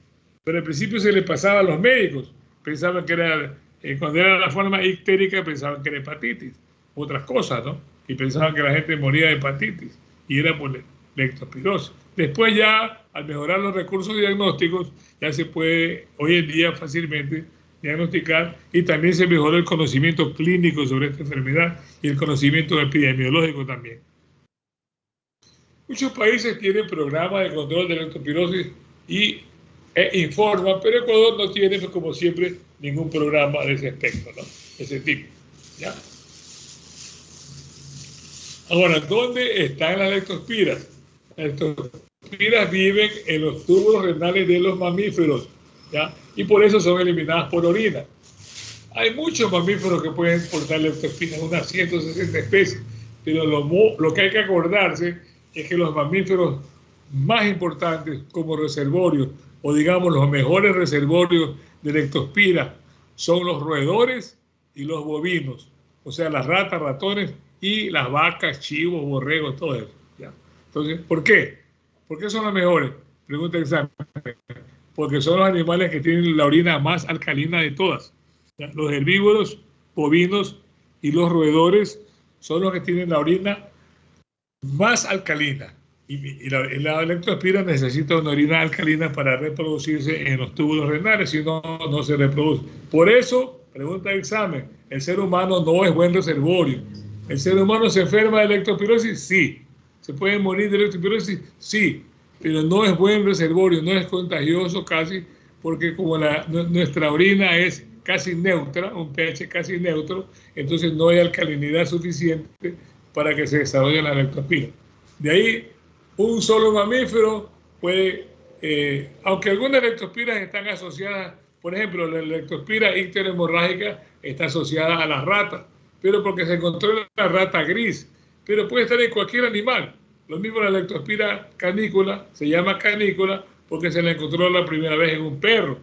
pero al principio se le pasaba a los médicos, pensaban que era, cuando era la forma ictérica pensaban que era hepatitis, otras cosas, ¿no? Y pensaban que la gente moría de hepatitis y era por leptospirosis. Después ya, al mejorar los recursos diagnósticos, ya se puede hoy en día fácilmente diagnosticar, y también se mejoró el conocimiento clínico sobre esta enfermedad y el conocimiento epidemiológico también. Muchos países tienen programas de control de leptospirosis e informan, pero Ecuador no tiene, como siempre, ningún programa de ese aspecto, ¿no? De ese tipo, ¿ya? Ahora, ¿dónde están las leptospiras? Las leptospiras viven en los tubos renales de los mamíferos, ¿ya? Y por eso son eliminadas por orina. Hay muchos mamíferos que pueden portar leptospiras, unas 160 especies, pero lo que hay que acordarse es que los mamíferos más importantes como reservorios, o digamos los mejores reservorios de leptospira, son los roedores y los bovinos, o sea, las ratas, ratones y las vacas, chivos, borregos, todo eso, ¿ya? Entonces, ¿por qué? ¿Por qué son los mejores? Pregunta examen. Porque son los animales que tienen la orina más alcalina de todas. ¿Ya? Los herbívoros, bovinos y los roedores son los que tienen la orina más alcalina. Y la leptospira necesita una orina alcalina para reproducirse en los túbulos renales, si no, no se reproduce. Por eso, pregunta de examen, el ser humano no es buen reservorio. ¿El ser humano se enferma de leptospirosis? Sí. ¿Se puede morir de leptospirosis? Sí. Pero no es buen reservorio, no es contagioso casi, porque como nuestra orina es casi neutra, un pH casi neutro, entonces no hay alcalinidad suficiente para que se desarrolle la leptospira. De ahí, un solo mamífero puede, aunque algunas leptospiras están asociadas, por ejemplo, la leptospira icterohemorrágica está asociada a las ratas, pero porque se encontró en la rata gris, pero puede estar en cualquier animal. Lo mismo la leptospira canícula, se llama canícula porque se la encontró la primera vez en un perro,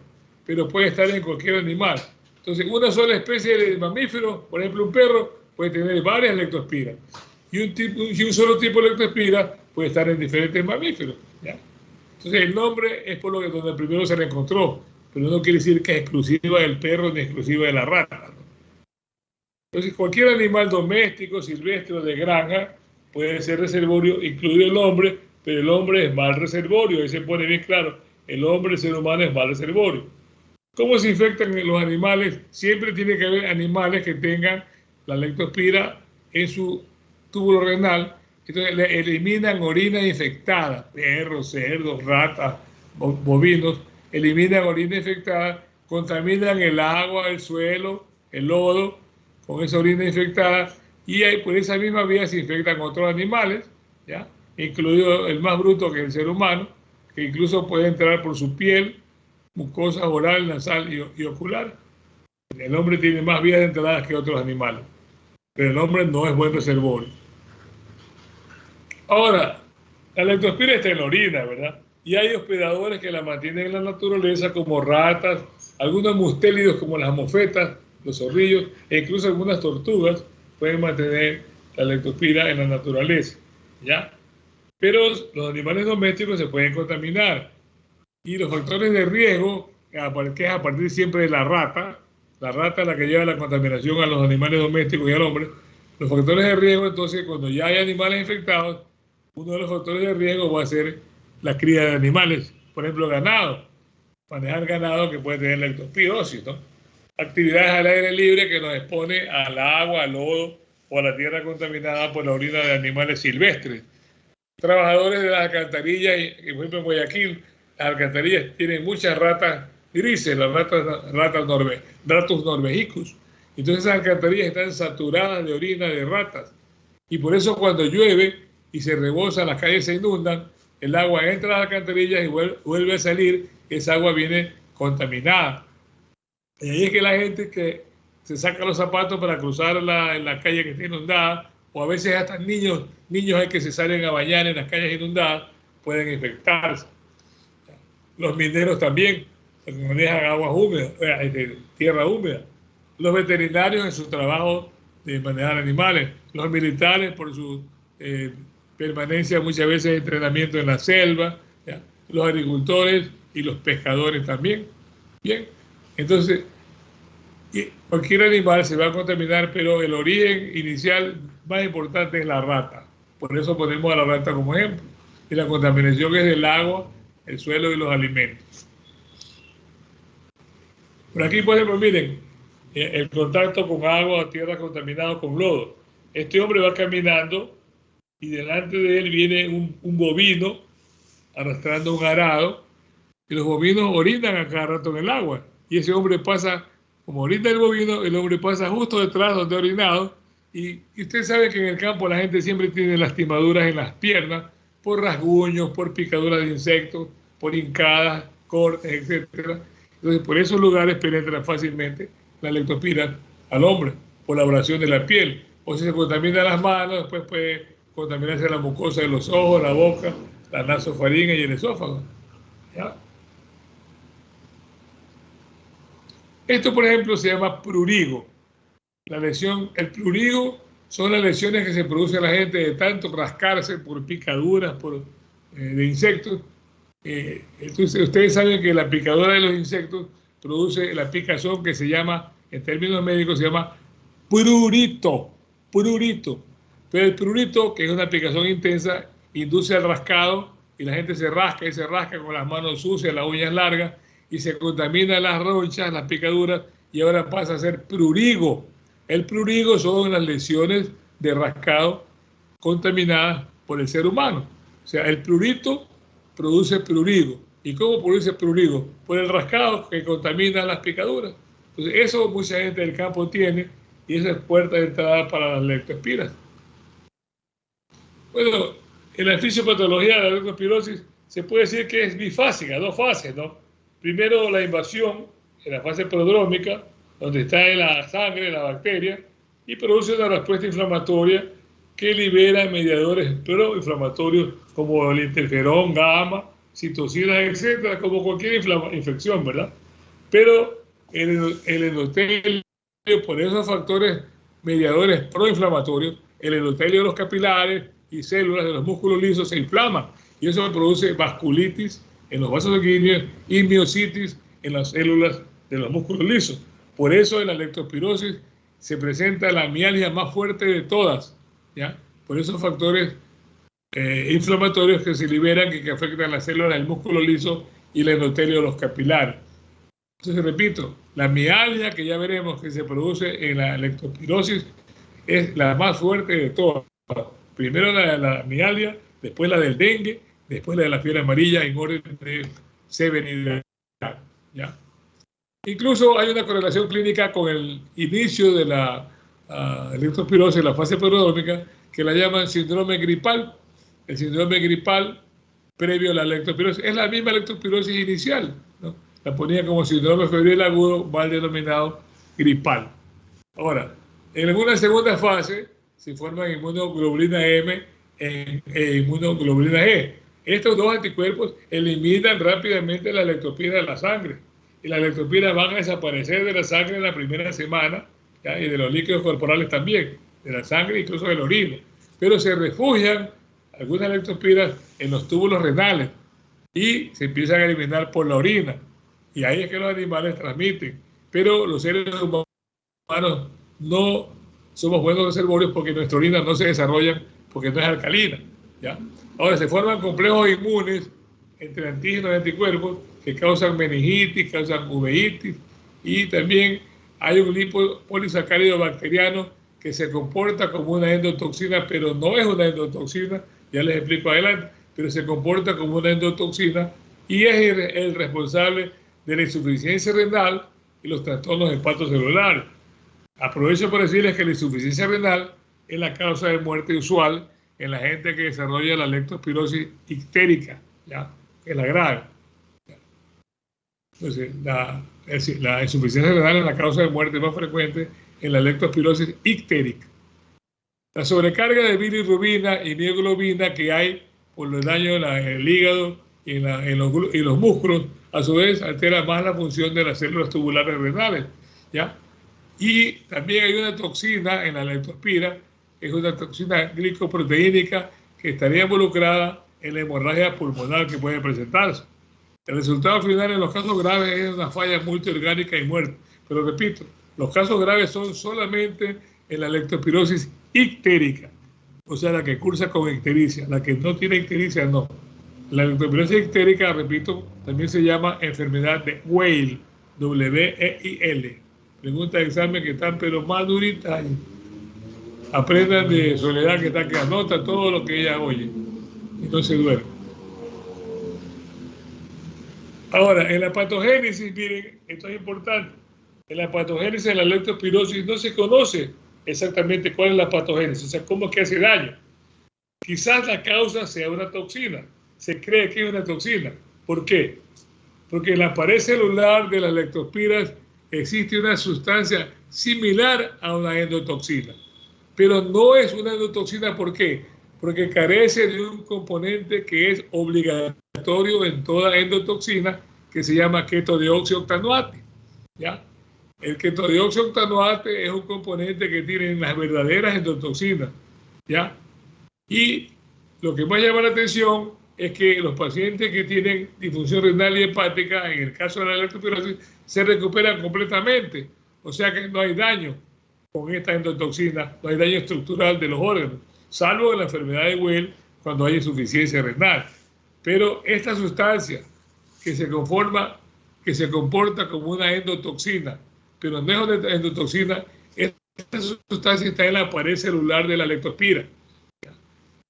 pero puede estar en cualquier animal. Entonces, una sola especie de mamífero, por ejemplo un perro, puede tener varias leptospiras. Y un solo tipo de leptospira puede estar en diferentes mamíferos, ¿ya? Entonces, el nombre es por lo que donde primero se la encontró, pero no quiere decir que es exclusiva del perro ni exclusiva de la rata, ¿no? Entonces, cualquier animal doméstico, silvestre o de granja puede ser reservorio, incluido el hombre, pero el hombre es mal reservorio. Ahí se pone bien claro, el hombre, el ser humano, es mal reservorio. ¿Cómo se infectan los animales? Siempre tiene que haber animales que tengan la leptospira en su túbulo renal. Entonces le eliminan orina infectada, perros, cerdos, ratas, bovinos, eliminan orina infectada, contaminan el agua, el suelo, el lodo con esa orina infectada, y ahí, por esa misma vía se infectan otros animales, ¿ya? Incluido el más bruto, que es el ser humano, que incluso puede entrar por su piel, mucosa oral, nasal y ocular. El hombre tiene más vías de entrada que otros animales, pero el hombre no es buen reservorio. Ahora, la leptospira está en la orina, ¿verdad? Y hay hospedadores que la mantienen en la naturaleza, como ratas, algunos mustélidos como las mofetas, los zorrillos, e incluso algunas tortugas pueden mantener la leptospira en la naturaleza, ¿ya? Pero los animales domésticos se pueden contaminar. Y los factores de riesgo, que es a partir siempre de la rata es la que lleva la contaminación a los animales domésticos y al hombre. Los factores de riesgo, entonces, cuando ya hay animales infectados, uno de los factores de riesgo va a ser la cría de animales, por ejemplo, ganado. Manejar ganado que puede tener leptospirosis, ¿no? Actividades al aire libre que nos expone al agua, al lodo o a la tierra contaminada por la orina de animales silvestres. Trabajadores de las alcantarillas, por ejemplo en Guayaquil, las alcantarillas tienen muchas ratas grises, las Ratus norvegicus. Entonces esas alcantarillas están saturadas de orina de ratas. Y por eso cuando llueve y se rebosa, las calles se inundan, el agua entra a las alcantarillas y vuelve a salir, esa agua viene contaminada. Y ahí es que la gente que se saca los zapatos para cruzar la calle que está inundada, o a veces hasta niños hay que se salen a bañar en las calles inundadas, pueden infectarse. Los mineros también, que manejan aguas húmedas, tierra húmeda. Los veterinarios en su trabajo de manejar animales. Los militares por su permanencia muchas veces de entrenamiento en la selva. ¿Ya? Los agricultores y los pescadores también. Bien, entonces cualquier animal se va a contaminar, pero el origen inicial más importante es la rata. Por eso ponemos a la rata como ejemplo. Y la contaminación es del agua, el suelo y los alimentos. Por aquí, por ejemplo, miren, el contacto con agua o tierra contaminada con lodo. Este hombre va caminando y delante de él viene un bovino arrastrando un arado, y los bovinos orinan a cada rato en el agua. Y ese hombre pasa, como orina el bovino, el hombre pasa justo detrás donde ha orinado. Y usted sabe que en el campo la gente siempre tiene lastimaduras en las piernas por rasguños, por picaduras de insectos, por hincadas, cortes, etcétera. Entonces, por esos lugares penetra fácilmente la leptospira al hombre, por la abrasión de la piel. O si se contamina las manos, después puede contaminarse la mucosa de los ojos, la boca, la nasofaringe y el esófago. ¿Ya? Esto, por ejemplo, se llama prurigo. El prurigo son las lesiones que se produce a la gente de tanto rascarse por picaduras de insectos. Entonces, ustedes saben que la picadura de los insectos produce la picazón que se llama, en términos médicos, se llama prurito. Pero el prurito, que es una picazón intensa, induce al rascado y la gente se rasca y se rasca con las manos sucias, las uñas largas, y se contamina las ronchas, las picaduras, y ahora pasa a ser prurigo. El prurigo son las lesiones de rascado contaminadas por el ser humano. O sea, el prurito produce prurigo. ¿Y cómo produce prurigo? Por el rascado que contamina las picaduras. Entonces, eso mucha gente del campo tiene, y esa es puerta de entrada para las leptospiras. Bueno, en la fisiopatología de la leptospirosis se puede decir que es bifásica, dos fases, ¿no? Primero la invasión, en la fase prodrómica, donde está en la sangre la bacteria, y produce una respuesta inflamatoria que libera mediadores proinflamatorios como el interferón, gamma, citocinas, etcétera, como cualquier infección, ¿verdad? Pero el endotelio, por esos factores mediadores proinflamatorios, el endotelio de los capilares y células de los músculos lisos se inflaman, y eso produce vasculitis en los vasos sanguíneos y miositis en las células de los músculos lisos. Por eso en la leptospirosis se presenta la mialgia más fuerte de todas, ¿ya? Por esos factores inflamatorios que se liberan y que afectan las células del músculo liso y el endotelio de los capilares. Entonces, repito, la mialgia que ya veremos que se produce en la leptospirosis es la más fuerte de todas. Primero la mialgia, después la del dengue, después la de la fiebre amarilla en orden de severidad, ¿ya? Incluso hay una correlación clínica con el inicio de la leptospirosis, la fase prodrómica, que la llaman síndrome gripal. El síndrome gripal previo a la leptospirosis es la misma leptospirosis inicial, ¿no? La ponía como síndrome febril agudo, mal denominado gripal. Ahora, en alguna segunda fase se forman inmunoglobulina M e inmunoglobulina E. Estos dos anticuerpos eliminan rápidamente la leptospira de la sangre, y las leptospiras van a desaparecer de la sangre en la primera semana, ¿ya? Y de los líquidos corporales también, de la sangre, incluso de la orina. Pero se refugian algunas leptospiras en los túbulos renales y se empiezan a eliminar por la orina. Y ahí es que los animales transmiten. Pero los seres humanos no somos buenos reservorios porque nuestra orina no se desarrolla porque no es alcalina, ¿ya? Ahora se forman complejos inmunes entre antígenos y anticuerpos que causan meningitis, causan uveitis, y también hay un lipopolisacárido bacteriano que se comporta como una endotoxina, pero no es una endotoxina, ya les explico adelante, pero se comporta como una endotoxina y es el responsable de la insuficiencia renal y los trastornos hepatocelulares. Aprovecho para decirles que la insuficiencia renal es la causa de muerte usual en la gente que desarrolla la leptospirosis ictérica, ¿ya? Que es la grave. Entonces, la insuficiencia renal es la causa de muerte más frecuente en la leptospirosis ictérica. La sobrecarga de bilirrubina y mioglobina que hay por los daños en el hígado y en los músculos, a su vez altera más la función de las células tubulares renales, ¿ya? Y también hay una toxina en la leptospira, que es una toxina glicoproteínica que estaría involucrada en la hemorragia pulmonar que puede presentarse. El resultado final en los casos graves es una falla multiorgánica y muerte. Pero repito, los casos graves son solamente en la leptospirosis ictérica, o sea, la que cursa con ictericia. La que no tiene ictericia, no. La leptospirosis ictérica, repito, también se llama enfermedad de Weil, W-E-I-L. Pregunta de examen que están pero más duritas. Aprendan de Soledad, que está que anota todo lo que ella oye y no se duerme. Ahora, en la patogénesis, miren, esto es importante. En la patogénesis de la leptospirosis no se conoce exactamente cuál es la patogénesis, o sea, cómo es que hace daño. Quizás la causa sea una toxina. Se cree que es una toxina. ¿Por qué? Porque en la pared celular de las leptospiras existe una sustancia similar a una endotoxina. Pero no es una endotoxina, ¿por qué? Porque carece de un componente que es obligatorio en toda endotoxina, que se llama ketodioxioctanoate, ¿ya? El ketodioxioctanoate es un componente que tienen las verdaderas endotoxinas, ¿ya? Y lo que más llama la atención es que los pacientes que tienen disfunción renal y hepática, en el caso de la leptospirosis, se recuperan completamente. O sea que no hay daño con esta endotoxina, no hay daño estructural de los órganos, salvo en la enfermedad de Weil cuando hay insuficiencia renal. Pero esta sustancia que se comporta como una endotoxina, pero no es una endotoxina, esta sustancia está en la pared celular de la leptospira.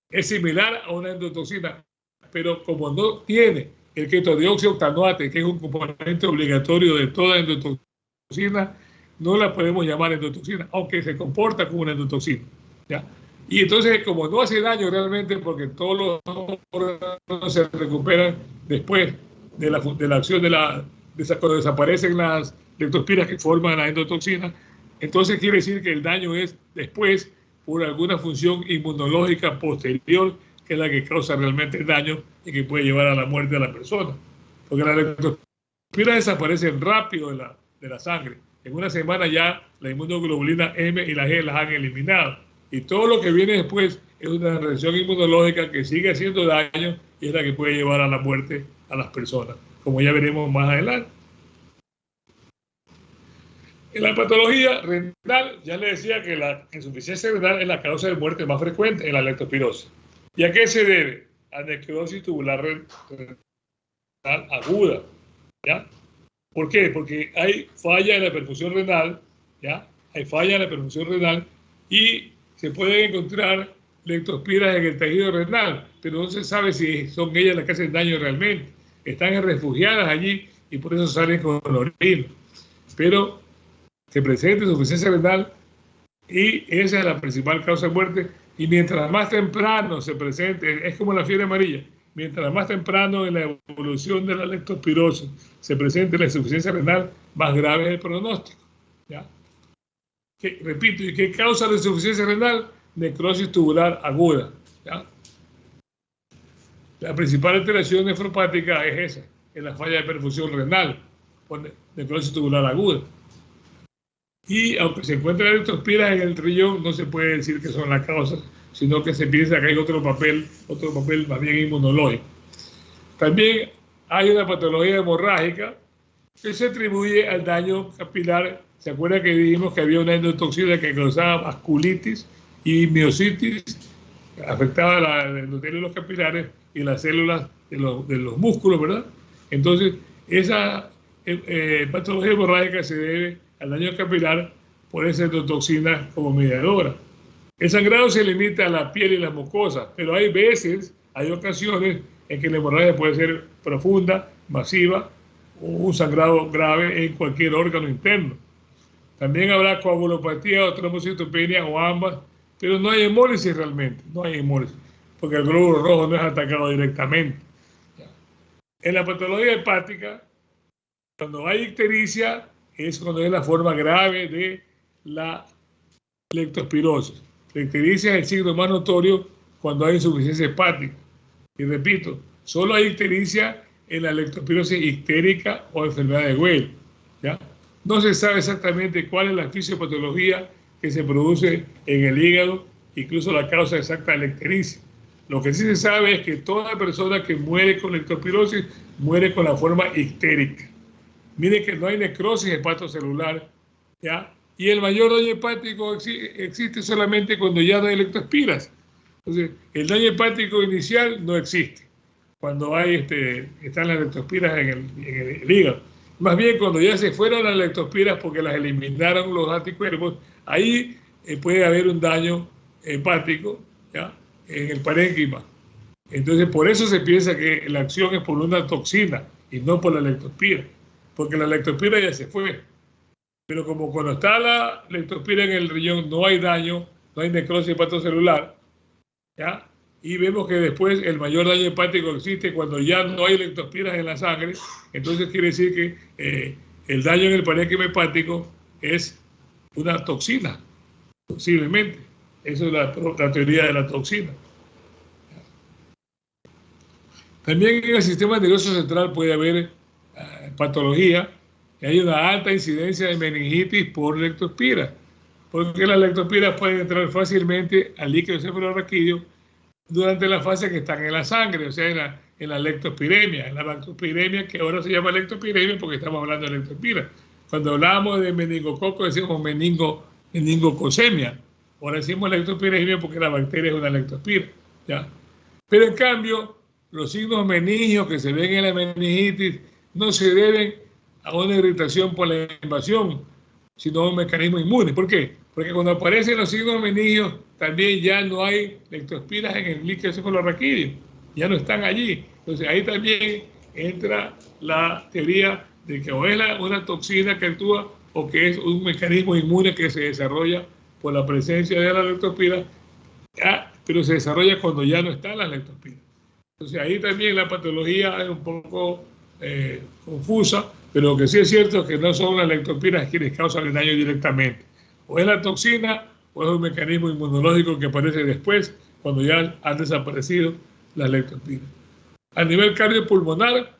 Es similar a una endotoxina, pero como no tiene el ketodioxioctanoate, que es un componente obligatorio de toda endotoxina, no la podemos llamar endotoxina, aunque se comporta como una endotoxina, ¿ya? Y entonces, como no hace daño realmente, porque todos los órganos se recuperan después de la acción cuando desaparecen las leptospiras que forman la endotoxina, entonces quiere decir que el daño es después por alguna función inmunológica posterior, que es la que causa realmente el daño y que puede llevar a la muerte de la persona. Porque las leptospiras desaparecen rápido de la sangre. En una semana ya la inmunoglobulina M y la G las han eliminado. Y todo lo que viene después es una reacción inmunológica que sigue haciendo daño y es la que puede llevar a la muerte a las personas, como ya veremos más adelante. En la patología renal, ya le decía que la insuficiencia renal es la causa de muerte más frecuente en la leptospirosis. ¿Y a qué se debe? A necrosis tubular renal aguda, ¿ya? ¿Por qué? Porque hay falla en la perfusión renal, ¿ya? Hay falla en la perfusión renal y se pueden encontrar leptospiras en el tejido renal, pero no se sabe si son ellas las que hacen daño realmente. Están refugiadas allí y por eso salen con orina. Pero se presenta insuficiencia renal y esa es la principal causa de muerte. Y mientras más temprano se presente, es como la fiebre amarilla, mientras más temprano en la evolución de la leptospirosis se presente la insuficiencia renal, más grave es el pronóstico, ¿ya? Repito, ¿y qué causa la insuficiencia renal? Necrosis tubular aguda, ¿ya? La principal alteración nefropática es esa, es la falla de perfusión renal, por necrosis tubular aguda. Y aunque se encuentran leptospiras en el riñón, no se puede decir que son la causa, sino que se piensa que hay otro papel más bien inmunológico. También hay una patología hemorrágica que se atribuye al daño capilar. ¿Se acuerda que dijimos que había una endotoxina que causaba vasculitis y miositis? Afectaba el endotelio de los capilares y las células de los músculos, ¿verdad? Entonces, esa patología hemorrágica se debe al daño capilar por esa endotoxina como mediadora. El sangrado se limita a la piel y las mucosas, pero hay ocasiones en que la hemorragia puede ser profunda, masiva o un sangrado grave en cualquier órgano interno. También habrá coagulopatía o trombocitopenia o ambas, pero no hay hemólisis realmente, no hay hemólisis, porque el glóbulo rojo no es atacado directamente. En la patología hepática, cuando hay ictericia, es cuando es la forma grave de la leptospirosis. La ictericia es el signo más notorio cuando hay insuficiencia hepática. Y repito, solo hay ictericia en la leptospirosis ictérica o enfermedad de Weil, ¿ya? No se sabe exactamente cuál es la fisiopatología que se produce en el hígado, incluso la causa exacta de la ictericia. Lo que sí se sabe es que toda persona que muere con leptospirosis muere con la forma ictérica. Mire que no hay necrosis hepatocelular, ¿ya? Y el mayor daño hepático existe solamente cuando ya no hay leptospiras. Entonces, el daño hepático inicial no existe cuando están las leptospiras en el hígado. Más bien, cuando ya se fueron las leptospiras porque las eliminaron los anticuerpos, ahí puede haber un daño hepático, ¿ya?, en el parénquima. Entonces, por eso se piensa que la acción es por una toxina y no por la leptospira, porque la leptospira ya se fue. Pero como cuando está la leptospira en el riñón no hay daño, no hay necrosis hepatocelular, ¿ya? Y vemos que después el mayor daño hepático existe cuando ya no hay leptospiras en la sangre. Entonces quiere decir que el daño en el parénquima hepático es una toxina, posiblemente. Eso es la teoría de la toxina. También en el sistema nervioso central puede haber patología, y hay una alta incidencia de meningitis por leptospira, porque las leptospiras pueden entrar fácilmente al líquido cefalorraquídeo durante la fase que están en la sangre, o sea, en la leptospiremia, en la bactospiremia, que ahora se llama leptospiremia porque estamos hablando de leptospira. Cuando hablábamos de meningococo decimos meningococcemia, ahora decimos leptospiremia porque la bacteria es una leptospira, ¿ya? Pero en cambio, los signos meningios que se ven en la meningitis no se deben a una irritación por la invasión, sino a un mecanismo inmune. ¿Por qué? Porque cuando aparecen los signos meningios, también ya no hay leptospiras en el líquido cefalorraquídeo, ya no están allí. Entonces ahí también entra la teoría de que o es una toxina que actúa o que es un mecanismo inmune que se desarrolla por la presencia de la leptospira, pero se desarrolla cuando ya no están las leptospiras. Entonces ahí también la patología es un poco confusa, pero lo que sí es cierto es que no son las leptospiras quienes causan el daño directamente. O es la toxina o es un mecanismo inmunológico que aparece después, cuando ya han desaparecido las leptospiras. A nivel cardiopulmonar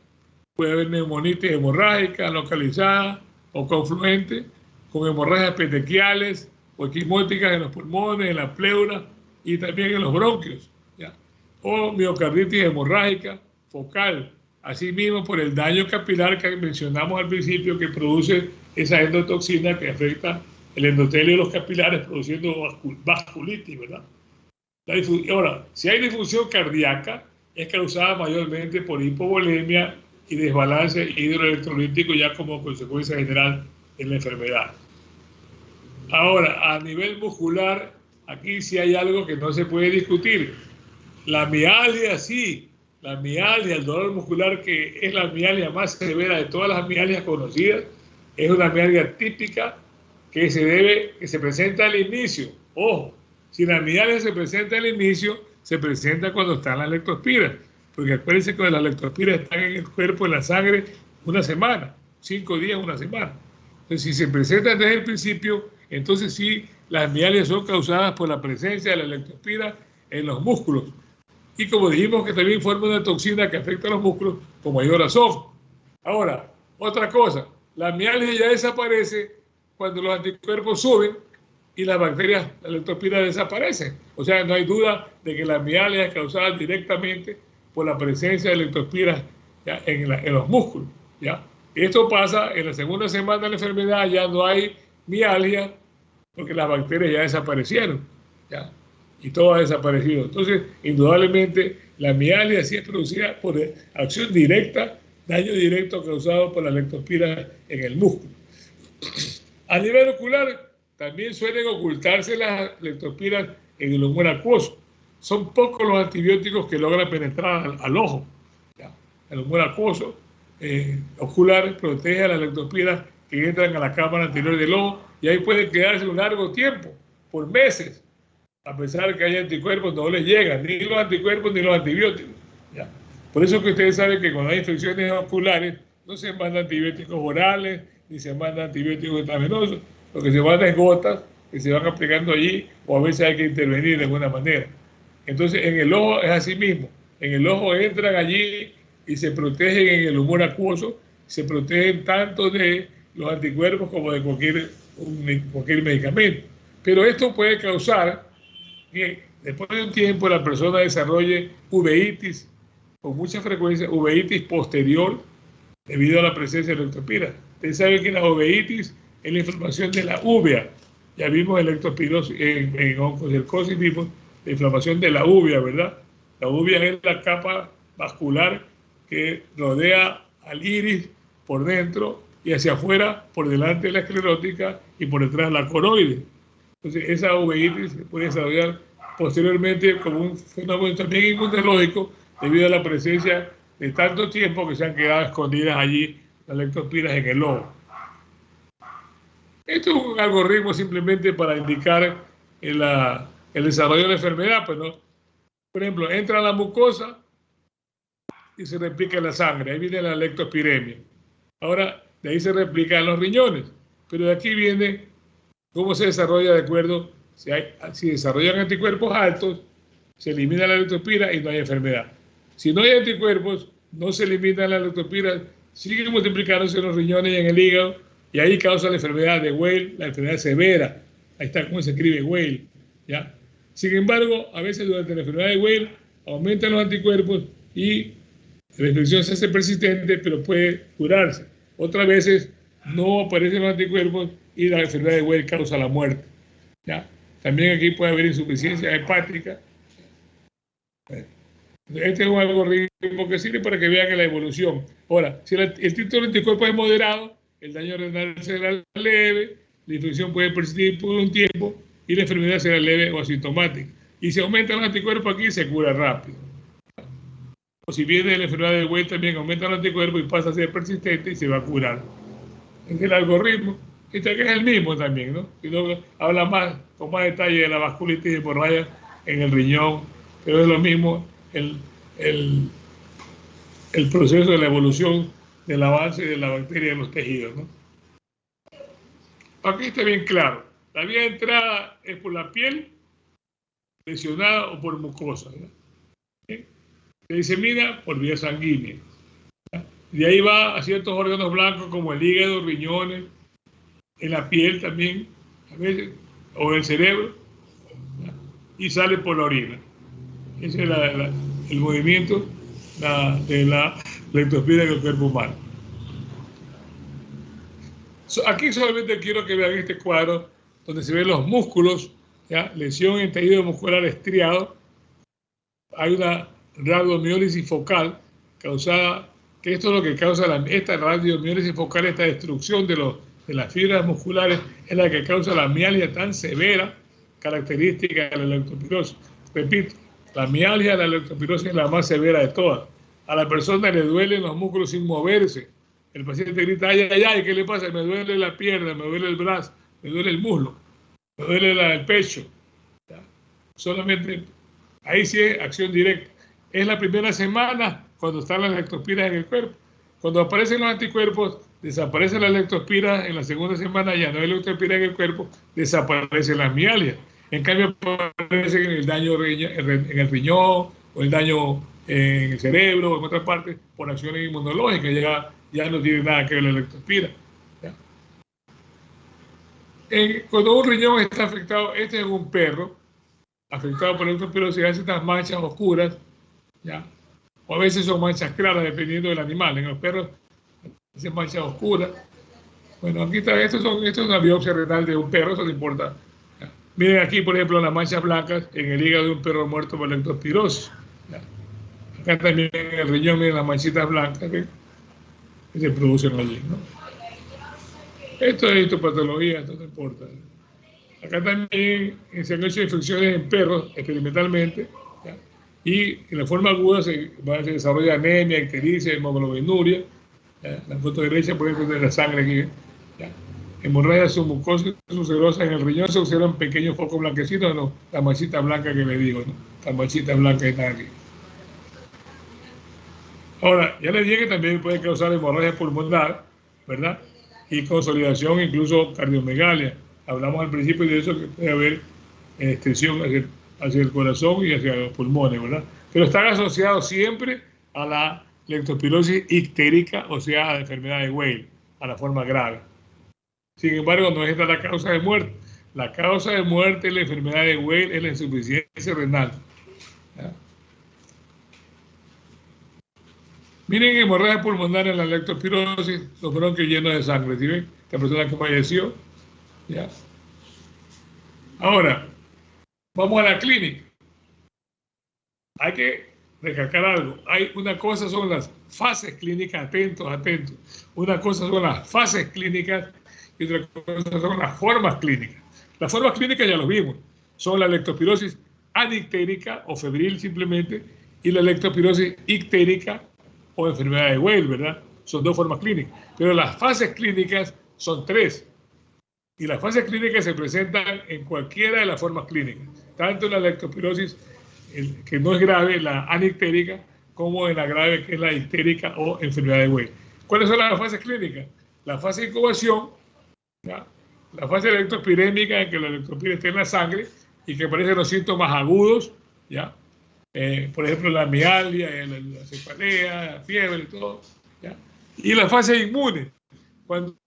puede haber neumonitis hemorrágica localizada o confluente, con hemorragias petequiales o equimóticas en los pulmones, en la pleura y también en los bronquios, ¿ya? O miocarditis hemorrágica focal, asimismo por el daño capilar que mencionamos al principio, que produce esa endotoxina que afecta el endotelio de los capilares, produciendo vasculitis, ¿verdad? Ahora, si hay disfunción cardíaca, es causada mayormente por hipovolemia y desbalance hidroelectrolítico, ya como consecuencia general en la enfermedad. Ahora, a nivel muscular, aquí sí hay algo que no se puede discutir. La mialgia, sí, la mialgia, el dolor muscular, que es la mialgia más severa de todas las mialgias conocidas, es una mialgia típica que se presenta al inicio. Ojo, si la mialgia se presenta al inicio, se presenta cuando están las leptospiras, porque acuérdense que las leptospiras están en el cuerpo, en la sangre, una semana, 5 días, una semana. Entonces, si se presentan desde el principio, entonces sí, las mialgias son causadas por la presencia de la leptospira en los músculos. Y como dijimos que también forma una toxina que afecta a los músculos con mayor razón. Ahora, otra cosa, la mialgia ya desaparece cuando los anticuerpos suben y las bacterias, la leptospira desaparecen. O sea, no hay duda de que la mialgia es causada directamente por la presencia de leptospiras en los músculos, ¿ya? Esto pasa en la segunda semana de la enfermedad, ya no hay mialgia porque las bacterias ya desaparecieron, ¿ya? Y todo ha desaparecido. Entonces, indudablemente, la mialgia sí es producida por acción directa, daño directo causado por la leptospira en el músculo. A nivel ocular, también suelen ocultarse las leptospiras en el humor acuoso. Son pocos los antibióticos que logran penetrar al ojo, ¿ya? El humor acuoso ocular protege a las leptospiras que entran a la cámara anterior del ojo y ahí pueden quedarse un largo tiempo, por meses. A pesar de que hay anticuerpos, no les llegan ni los anticuerpos ni los antibióticos, ¿ya? Por eso que ustedes saben que cuando hay infecciones oculares no se mandan antibióticos orales ni se mandan antibióticos intravenosos, lo que se manda es gotas que se van aplicando allí, o a veces hay que intervenir de alguna manera. Entonces, en el ojo es así mismo. En el ojo entran allí y se protegen en el humor acuoso, se protegen tanto de los anticuerpos como de cualquier medicamento. Pero esto puede causar que después de un tiempo la persona desarrolle uveitis con mucha frecuencia, uveitis posterior, debido a la presencia de leptospira. Ustedes saben que la uveitis es la inflamación de la uvea. Ya vimos en leptospirosis, en oncocercosis vimos la inflamación de la uvea, ¿verdad? La uvea es la capa vascular que rodea al iris por dentro y hacia afuera, por delante de la esclerótica y por detrás la coroide. Entonces, esa uveitis se puede desarrollar posteriormente como un fenómeno también inmunológico debido a la presencia de tanto tiempo que se han quedado escondidas allí las leptospiras en el ojo. Esto es un algoritmo simplemente para indicar el desarrollo de la enfermedad, pues, ¿no? Por ejemplo, entra a la mucosa y se replica en la sangre, ahí viene la leptospiremia. Ahora, de ahí se replica en los riñones, pero de aquí viene cómo se desarrolla de acuerdo, si desarrollan anticuerpos altos, se elimina la leptospira y no hay enfermedad. Si no hay anticuerpos, no se elimina la leptospira, sigue multiplicándose en los riñones y en el hígado, y ahí causa la enfermedad de Weil, la enfermedad severa. Ahí está cómo se escribe Weil, ¿ya? Sin embargo, a veces durante la enfermedad de Weil aumentan los anticuerpos y la infección se hace persistente, pero puede curarse. Otras veces no aparecen los anticuerpos y la enfermedad de Weil causa la muerte, ¿ya? También aquí puede haber insuficiencia hepática. Este es un algoritmo que sirve para que vean la evolución. Ahora, si el título de anticuerpos es moderado, el daño renal será leve, la infección puede persistir por un tiempo y la enfermedad será leve o asintomática. Y si aumentan los anticuerpos aquí, se cura rápido. O si viene la enfermedad de Weil, también aumenta los anticuerpos y pasa a ser persistente y se va a curar. Es el algoritmo. Este que es el mismo también, ¿no? Y luego habla más, con más detalle de la vasculitis y hemorragia en el riñón, pero es lo mismo el proceso de la evolución del avance de la bacteria en los tejidos, ¿no? Aquí está bien claro. La vía de entrada es por la piel lesionada o por mucosa, ¿no? ¿Sí? Se disemina por vía sanguínea. ¿Ya? De ahí va a ciertos órganos blancos como el hígado, riñones, en la piel también, a veces, o el cerebro, ¿ya? Y sale por la orina. Ese es el movimiento de la leptospira en el cuerpo humano. Aquí solamente quiero que vean este cuadro donde se ven los músculos, ¿ya? Lesión en tejido muscular estriado. Hay una radiomiólisis focal causada, que esto es lo que causa esta radiomiólisis focal, esta destrucción de las fibras musculares, es la que causa la mialgia tan severa, característica de la leptospirosis. Repito, la mialgia de la leptospirosis es la más severa de todas. A la persona le duelen los músculos sin moverse. El paciente grita, ay, ay, ay, ¿qué le pasa? Me duele la pierna, me duele el brazo, me duele el muslo, me duele el pecho. ¿Ya? Solamente, ahí sí es acción directa. Es la primera semana cuando están las leptospiras en el cuerpo. Cuando aparecen los anticuerpos, desaparecen las leptospiras. En la segunda semana ya no hay leptospiras en el cuerpo, desaparecen las mialgias. En cambio, aparecen en el daño en el riñón o el daño en el cerebro o en otras partes por acciones inmunológicas. Ya no tiene nada que ver la leptospira. Cuando un riñón está afectado, este es un perro afectado por la leptospirosis, hace estas manchas oscuras, ¿ya? O a veces son manchas claras dependiendo del animal. En los perros hacen manchas oscuras. Bueno, aquí está, esto es una biopsia renal de un perro, eso no importa. ¿Ya? Miren aquí, por ejemplo, las manchas blancas en el hígado de un perro muerto por leptospirosis. ¿Ya? Acá también en el riñón, miren las manchitas blancas que se producen allí, ¿no? Esto es histopatología, esto no importa. Acá también se han hecho infecciones en perros experimentalmente, ¿ya? Y en la forma aguda se desarrolla anemia, ictericia, hemoglobinuria. ¿Ya? La foto derecha, por ejemplo, de la sangre aquí, ¿ya? Hemorragia submucosa ulcerosa en el riñón, se observan pequeños focos blanquecitos, no, la manchita blanca que le digo, ¿no? La manchita blanca que están aquí. Ahora, ya les dije que también puede causar hemorragia pulmonar, ¿verdad? Y consolidación, incluso cardiomegalia. Hablamos al principio de eso, que puede haber extensión hacia el corazón y hacia los pulmones, ¿verdad? Pero están asociados siempre a la leptospirosis ictérica, o sea, a la enfermedad de Weil, a la forma grave. Sin embargo, no es esta la causa de muerte. La causa de muerte de la enfermedad de Weil es la insuficiencia renal. ¿Ya? Miren, hemorragia pulmonar en la leptospirosis, los bronquios llenos de sangre, ¿sí ven? Esta persona que falleció, ¿ya? Ahora, vamos a la clínica. Hay que recalcar algo. Hay una cosa son las fases clínicas, atentos, atentos. Una cosa son las fases clínicas y otra cosa son las formas clínicas. Las formas clínicas ya lo vimos. Son la leptospirosis anictérica o febril simplemente y la leptospirosis ictérica o enfermedad de Weil, ¿verdad? Son dos formas clínicas. Pero las fases clínicas son tres. Y las fases clínicas se presentan en cualquiera de las formas clínicas, tanto en la leptospirosis, que no es grave, la anictérica, como en la grave, que es la ictérica o enfermedad de Weil. ¿Cuáles son las fases clínicas? La fase de incubación, ¿ya? La fase leptospirémica, en que la leptospira está en la sangre y que aparecen los síntomas agudos, ¿ya? Por ejemplo, la mialgia, la cefalea, la fiebre y todo, ¿ya? Y la fase inmune, cuando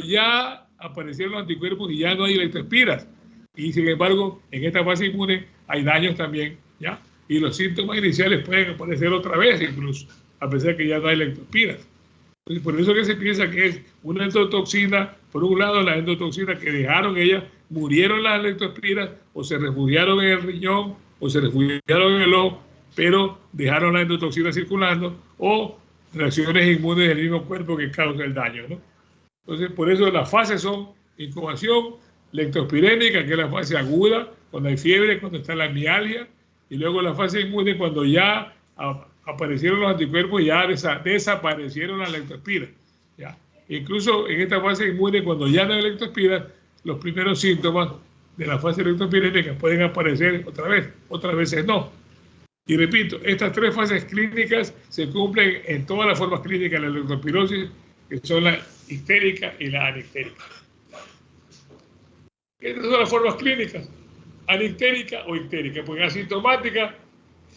ya aparecieron los anticuerpos y ya no hay leptospiras. Y sin embargo, en esta fase inmune hay daños también, ¿ya? Y los síntomas iniciales pueden aparecer otra vez incluso, a pesar de que ya no hay leptospiras. Entonces, por eso que se piensa que es una endotoxina, por un lado la endotoxina que dejaron ellas, murieron las leptospiras, o se refugiaron en el riñón, o se refugiaron en el ojo, pero dejaron la endotoxina circulando, o reacciones inmunes del mismo cuerpo que causan el daño, ¿no? Entonces, por eso las fases son incubación, leptospirémica, que es la fase aguda, cuando hay fiebre, cuando está la mialgia, y luego la fase inmune, cuando ya aparecieron los anticuerpos y ya desaparecieron las leptospiras. ¿Ya? Incluso en esta fase inmune, cuando ya no hay leptospiras, los primeros síntomas de la fase leptospirémica pueden aparecer otra vez, otras veces no. Y repito, estas tres fases clínicas se cumplen en todas las formas clínicas de la leptospirosis, que son la ictérica y la anictérica. Estas son las formas clínicas, anictérica o ictérica, porque asintomática,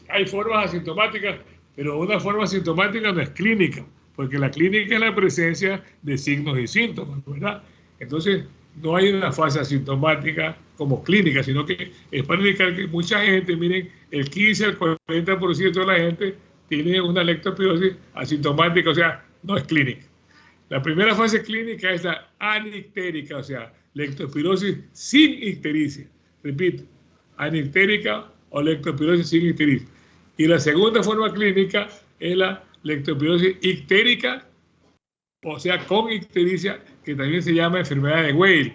hay formas asintomáticas, pero una forma asintomática no es clínica, porque la clínica es la presencia de signos y síntomas, ¿verdad? Entonces, no hay una fase asintomática como clínica, sino que es para indicar que mucha gente, miren, el 15 al 40% de la gente tiene una leptospirosis asintomática, o sea, no es clínica. La primera fase clínica es la anictérica, o sea, leptospirosis sin ictericia. Repito, anictérica o leptospirosis sin ictericia. Y la segunda forma clínica es la leptospirosis ictérica, o sea, con ictericia, que también se llama enfermedad de Weil,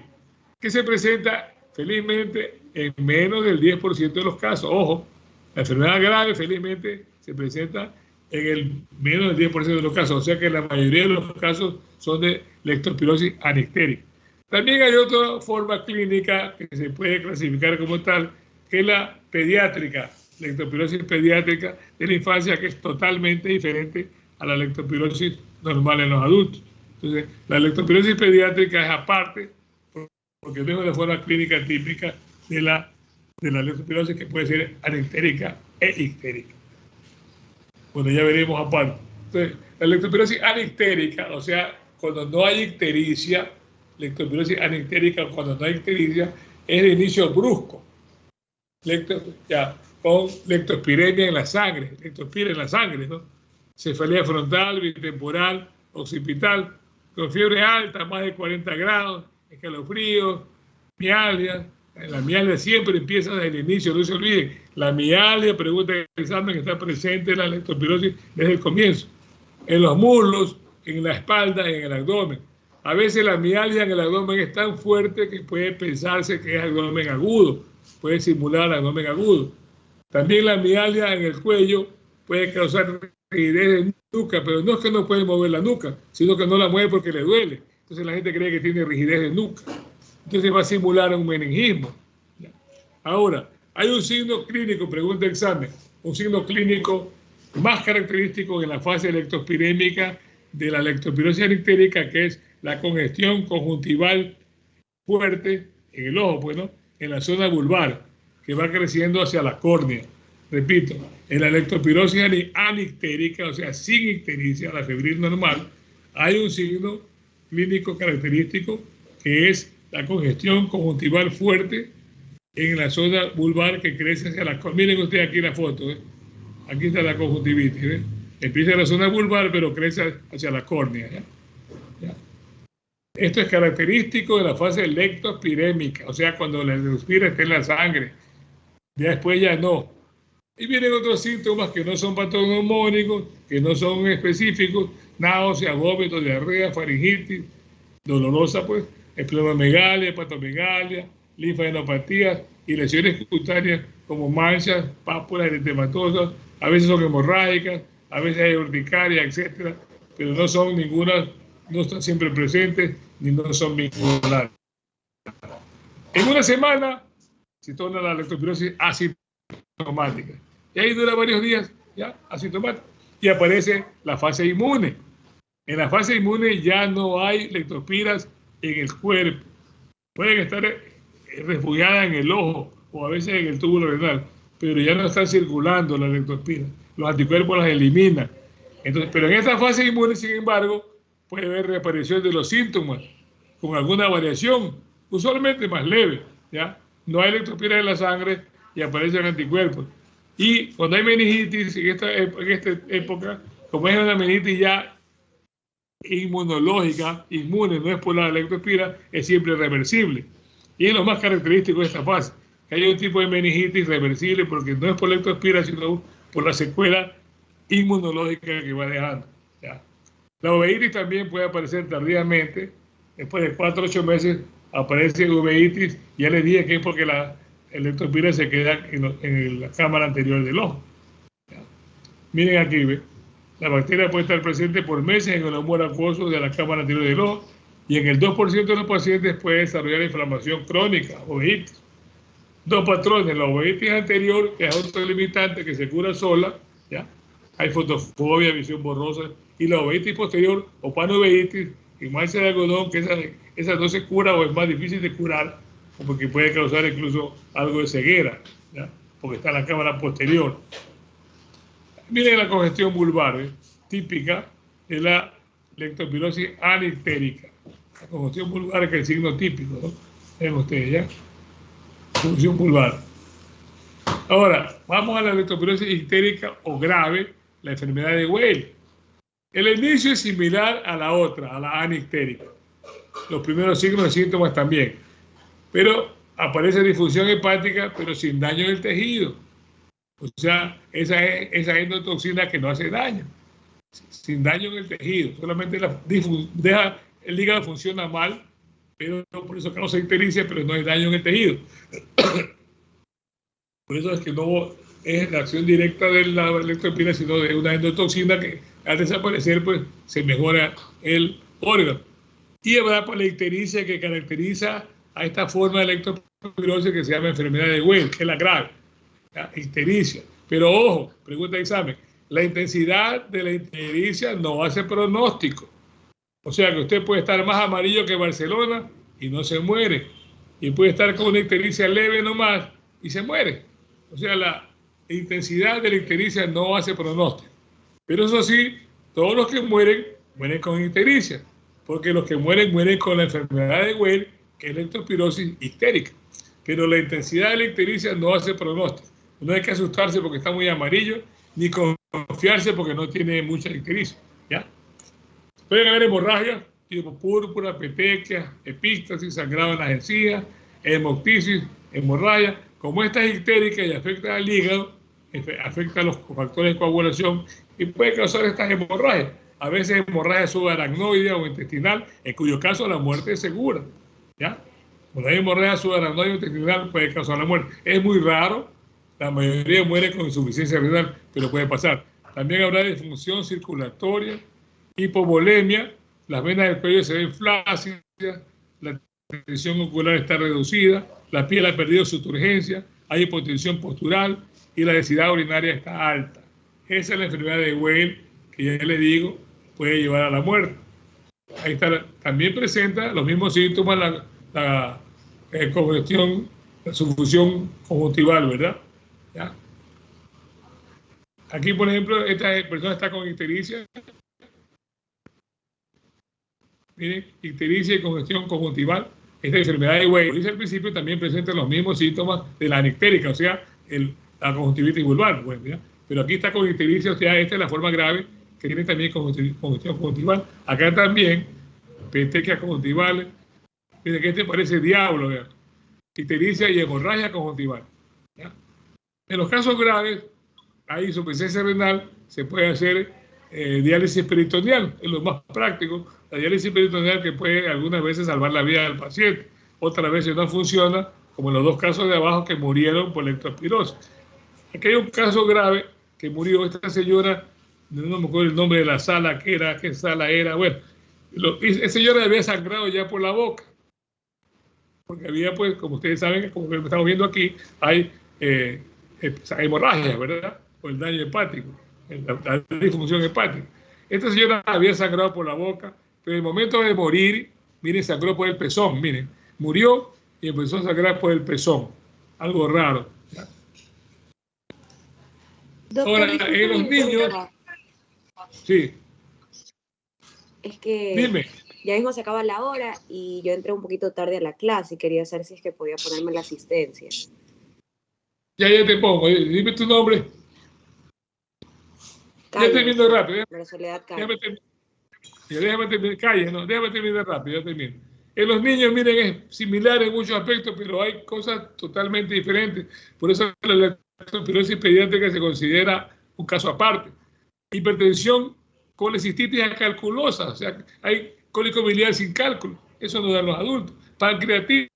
que se presenta felizmente en menos del 10% de los casos. Ojo, la enfermedad grave felizmente se presenta en el menos del 10% de los casos, o sea que la mayoría de los casos son de leptospirosis anictérica. También hay otra forma clínica que se puede clasificar como tal, que es la pediátrica, leptospirosis pediátrica de la infancia, que es totalmente diferente a la leptospirosis normal en los adultos. Entonces, la leptospirosis pediátrica es aparte, porque no es una forma clínica típica de la leptospirosis, que puede ser anictérica e ictérica. Bueno, ya veremos aparte. Entonces, la leptospirosis anictérica, o sea, cuando no hay ictericia, leptospirosis anictérica, cuando no hay ictericia, es de inicio brusco, con leptospiremia en la sangre, leptospira en la sangre, ¿no? Cefalea frontal, bitemporal, occipital, con fiebre alta, más de 40 grados, escalofríos, mialgia. La mialgia siempre empieza desde el inicio, no se olviden. La mialgia, pregunta el examen, que está presente en la leptospirosis desde el comienzo. En los muslos, en la espalda, en el abdomen. A veces la mialgia en el abdomen es tan fuerte que puede pensarse que es abdomen agudo, puede simular abdomen agudo. También la mialgia en el cuello puede causar rigidez de nuca, pero no es que no puede mover la nuca, sino que no la mueve porque le duele. Entonces la gente cree que tiene rigidez de nuca. Entonces va a simular un meningismo. Ahora, hay un signo clínico, pregunta el examen, un signo clínico más característico en la fase leptospirémica de la leptospirosis anictérica, que es la congestión conjuntival fuerte en el ojo, pues, ¿no? En la zona vulvar, que va creciendo hacia la córnea. Repito, en la leptospirosis anictérica, o sea, sin ictericia, la febril normal, hay un signo clínico característico que es la congestión conjuntival fuerte en la zona vulvar que crece hacia la córnea. Miren ustedes aquí la foto, ¿eh? Aquí está la conjuntivitis, ¿eh? Empieza en la zona vulvar, pero crece hacia la córnea, ¿ya? ¿Ya? Esto es característico de la fase lectospirémica, o sea, cuando la leptospira está en la sangre. Ya después ya no. Y vienen otros síntomas que no son patoneumónicos, que no son específicos: náuseas, vómitos, diarrea, faringitis, dolorosa, pues, esplenomegalia, hepatomegalia, linfadenopatías y lesiones cutáneas como manchas, pápulas eritematosas, a veces son hemorrágicas, a veces hay urticaria, etcétera, pero no son ninguna, no están siempre presentes ni no son vinculares. En una semana se torna la leptospirosis asintomática. Y ahí dura varios días, ya, asintomática. Y aparece la fase inmune. En la fase inmune ya no hay leptospiras en el cuerpo. Pueden estar refugiadas en el ojo o a veces en el túbulo renal, pero ya no están circulando las leptospiras. Los anticuerpos las eliminan. Entonces, pero en esta fase inmune, sin embargo, puede haber reaparición de los síntomas con alguna variación, usualmente más leve, ¿ya? No hay leptospiras en la sangre y aparecen anticuerpos. Y cuando hay meningitis en esta época, como es una meningitis ya inmunológica, inmune, no es por la leptospira, es siempre reversible. Y es lo más característico de esta fase, que hay un tipo de meningitis reversible porque no es por leptospira, sino por la secuela inmunológica que va dejando, ¿ya? La uveitis también puede aparecer tardíamente, después de 4 o 8 meses aparece uveitis, ya les dije que es porque la leptospira se queda en la cámara anterior del ojo, ¿ya? Miren aquí, ¿ve? La bacteria puede estar presente por meses en el humor acuoso de la cámara anterior del ojo y en el 2% de los pacientes puede desarrollar inflamación crónica, uveitis. Dos patrones: la uveitis anterior, que es autolimitante, que se cura sola, ¿ya? Hay fotofobia, visión borrosa, y la uveitis posterior o panuveitis y mancha de algodón, que esa no se cura o es más difícil de curar porque puede causar incluso algo de ceguera, ¿ya? Porque está en la cámara posterior. Miren la congestión vulvar, ¿eh? Típica de la leptospirosis anictérica. La congestión vulvar, que es el signo típico, ¿no? Ven ustedes, ¿ya? Congestión vulvar. Ahora, vamos a la leptospirosis ictérica o grave, la enfermedad de Weil. El inicio es similar a la otra, a la anictérica. Los primeros signos y síntomas también. Pero aparece disfunción hepática, pero sin daño en el tejido. O sea, esa endotoxina que no hace daño, sin daño en el tejido. Solamente deja el hígado funciona mal, pero por eso causa ictericia, pero no hay daño en el tejido. Por eso es que no es la acción directa de la leptospira, sino de una endotoxina que al desaparecer, pues se mejora el órgano. Y habrá la ictericia que caracteriza a esta forma de leptospirosis que se llama enfermedad de Weil, que es la grave, la ictericia. Pero ojo, pregunta de examen, la intensidad de la ictericia no hace pronóstico. O sea que usted puede estar más amarillo que Barcelona y no se muere. Y puede estar con una ictericia leve nomás y se muere. O sea, la intensidad de la ictericia no hace pronóstico. Pero eso sí, todos los que mueren, mueren con ictericia. Porque los que mueren, mueren con la enfermedad de Weil, que es la leptospirosis ictérica. Pero la intensidad de la ictericia no hace pronóstico. No hay que asustarse porque está muy amarillo, ni confiarse porque no tiene mucha ictericia, ¿ya? Pueden haber hemorragias, tipo púrpura, petequias, epístasis, sangrado en las encías, hemoptisis, hemorragia. Como esta es ictérica y afecta al hígado, afecta a los factores de coagulación y puede causar estas hemorragias. A veces hemorragia subaracnoidea o intestinal, en cuyo caso la muerte es segura, ¿ya? Cuando hay hemorragia subaracnoidea o intestinal puede causar la muerte. Es muy raro, la mayoría muere con insuficiencia renal, pero puede pasar. También habrá disfunción circulatoria, hipovolemia, las venas del cuello se ven flácidas, la tensión ocular está reducida, la piel ha perdido su turgencia, hay hipotensión postural y la densidad urinaria está alta. Esa es la enfermedad de Weil, que ya les digo, puede llevar a la muerte. Ahí está, también presenta los mismos síntomas la congestión, su función conjuntival, ¿verdad? ¿Ya? Aquí, por ejemplo, esta persona está con ictericia. Miren, ictericia y congestión conjuntival. Esta enfermedad de Weber, dice al principio, también presenta los mismos síntomas de la anictérica, o sea, la conjuntivitis vulvar. Bueno, ¿ya? Pero aquí está con ictericia, o sea, esta es la forma grave que tiene también congestión conjuntival. Acá también, petequias conjuntivales. Miren que este parece diablo, ¿ya? Ictericia y hemorragia conjuntival. ¿Ya? En los casos graves, hay insuficiencia renal, se puede hacer diálisis peritoneal, es lo más práctico. La diálisis peritoneal que puede algunas veces salvar la vida del paciente, otras veces no funciona, como en los dos casos de abajo que murieron por leptospirosis. Aquí hay un caso grave que murió esta señora, no me acuerdo el nombre de la sala, qué sala era, bueno, esa señora había sangrado ya por la boca, porque había, pues, como ustedes saben, como estamos viendo aquí, hay hemorragia, ¿verdad? O el daño hepático, la disfunción hepática. Esta señora había sangrado por la boca, pero en el momento de morir, miren, sangró por el pezón, miren, murió y empezó a sangrar por el pezón. Algo raro. ¿Ya? Doctor, ahora, en los niños... Sí. Es que dime. Ya mismo se acaba la hora y yo entré un poquito tarde a la clase y quería saber si es que podía ponerme la asistencia. Ya te pongo. Dime tu nombre. Calle, ya termino rápido. María Soledad Calle. Déjame terminar rápido, ya termino. En los niños, miren, es similar en muchos aspectos, pero hay cosas totalmente diferentes. Por eso la leptospirosis pediátrica se considera un caso aparte. Hipertensión, colecistitis acalculosa, o sea, hay cólico biliar sin cálculo, eso no dan los adultos. Pancreatitis,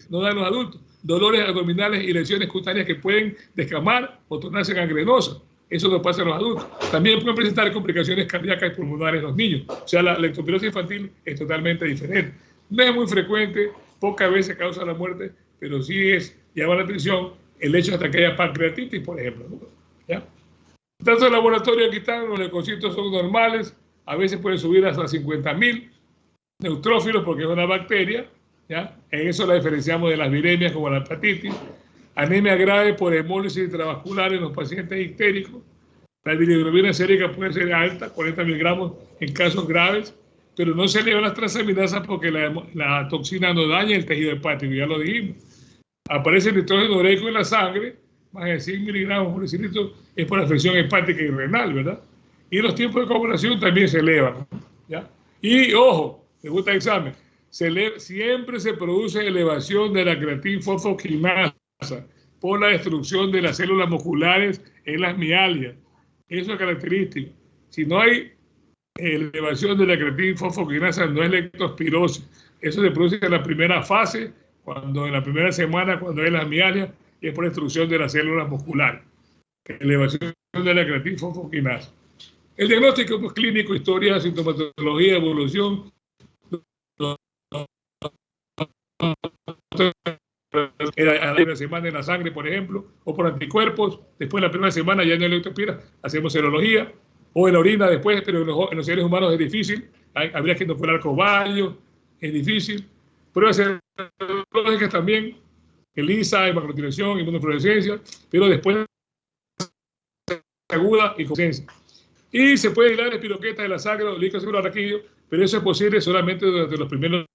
no dan los adultos. Dolores abdominales y lesiones cutáneas que pueden descamar o tornarse gangrenosas. Eso no pasa en los adultos. También pueden presentar complicaciones cardíacas y pulmonares en los niños. O sea, la leptospirosis infantil es totalmente diferente. No es muy frecuente, pocas veces causa la muerte, pero sí llama la atención el hecho hasta que haya pancreatitis, por ejemplo, ¿no? ¿Ya? En tanto de laboratorio, aquí están, los leucocitos son normales, a veces pueden subir hasta 50.000 neutrófilos porque es una bacteria, ¿ya? En eso la diferenciamos de las viremias como la hepatitis. Anemia grave por hemólisis intravascular en los pacientes ictéricos. La bilirrubina sérica puede ser alta, 40 miligramos en casos graves, pero no se elevan las transaminasas porque la toxina no daña el tejido hepático, ya lo dijimos. Aparece el nitrógeno ureico en la sangre, más de 100 miligramos por decilitro, es por afección hepática y renal, ¿verdad? Y los tiempos de coagulación también se elevan, ¿ya? Y, ojo, me gusta el examen, siempre se produce elevación de la creatinfosfoquinasa por la destrucción de las células musculares en las mialgias. Eso es característico. Si no hay elevación de la creatinfosfoquinasa, no es leptospirosis. Eso se produce en la primera fase, en la primera semana, cuando hay las mialgias, y es por destrucción de las células musculares. Elevación de la creatinfosfoquinasa. El diagnóstico, pues, clínico, historia, sintomatología, evolución. A la semana en la sangre, por ejemplo, o por anticuerpos. Después de la primera semana ya no hay leptospira, hacemos serología, o en la orina después, pero en los seres humanos es difícil. Habría que inocular cobayos, es difícil. Pruebas serológicas también, ELISA, hemagglutinación, inmunofluorescencia, pero después aguda y conciencia. Y se puede aislar espiroquetas de la sangre o líquido seguro raquídeo, pero eso es posible solamente durante los primeros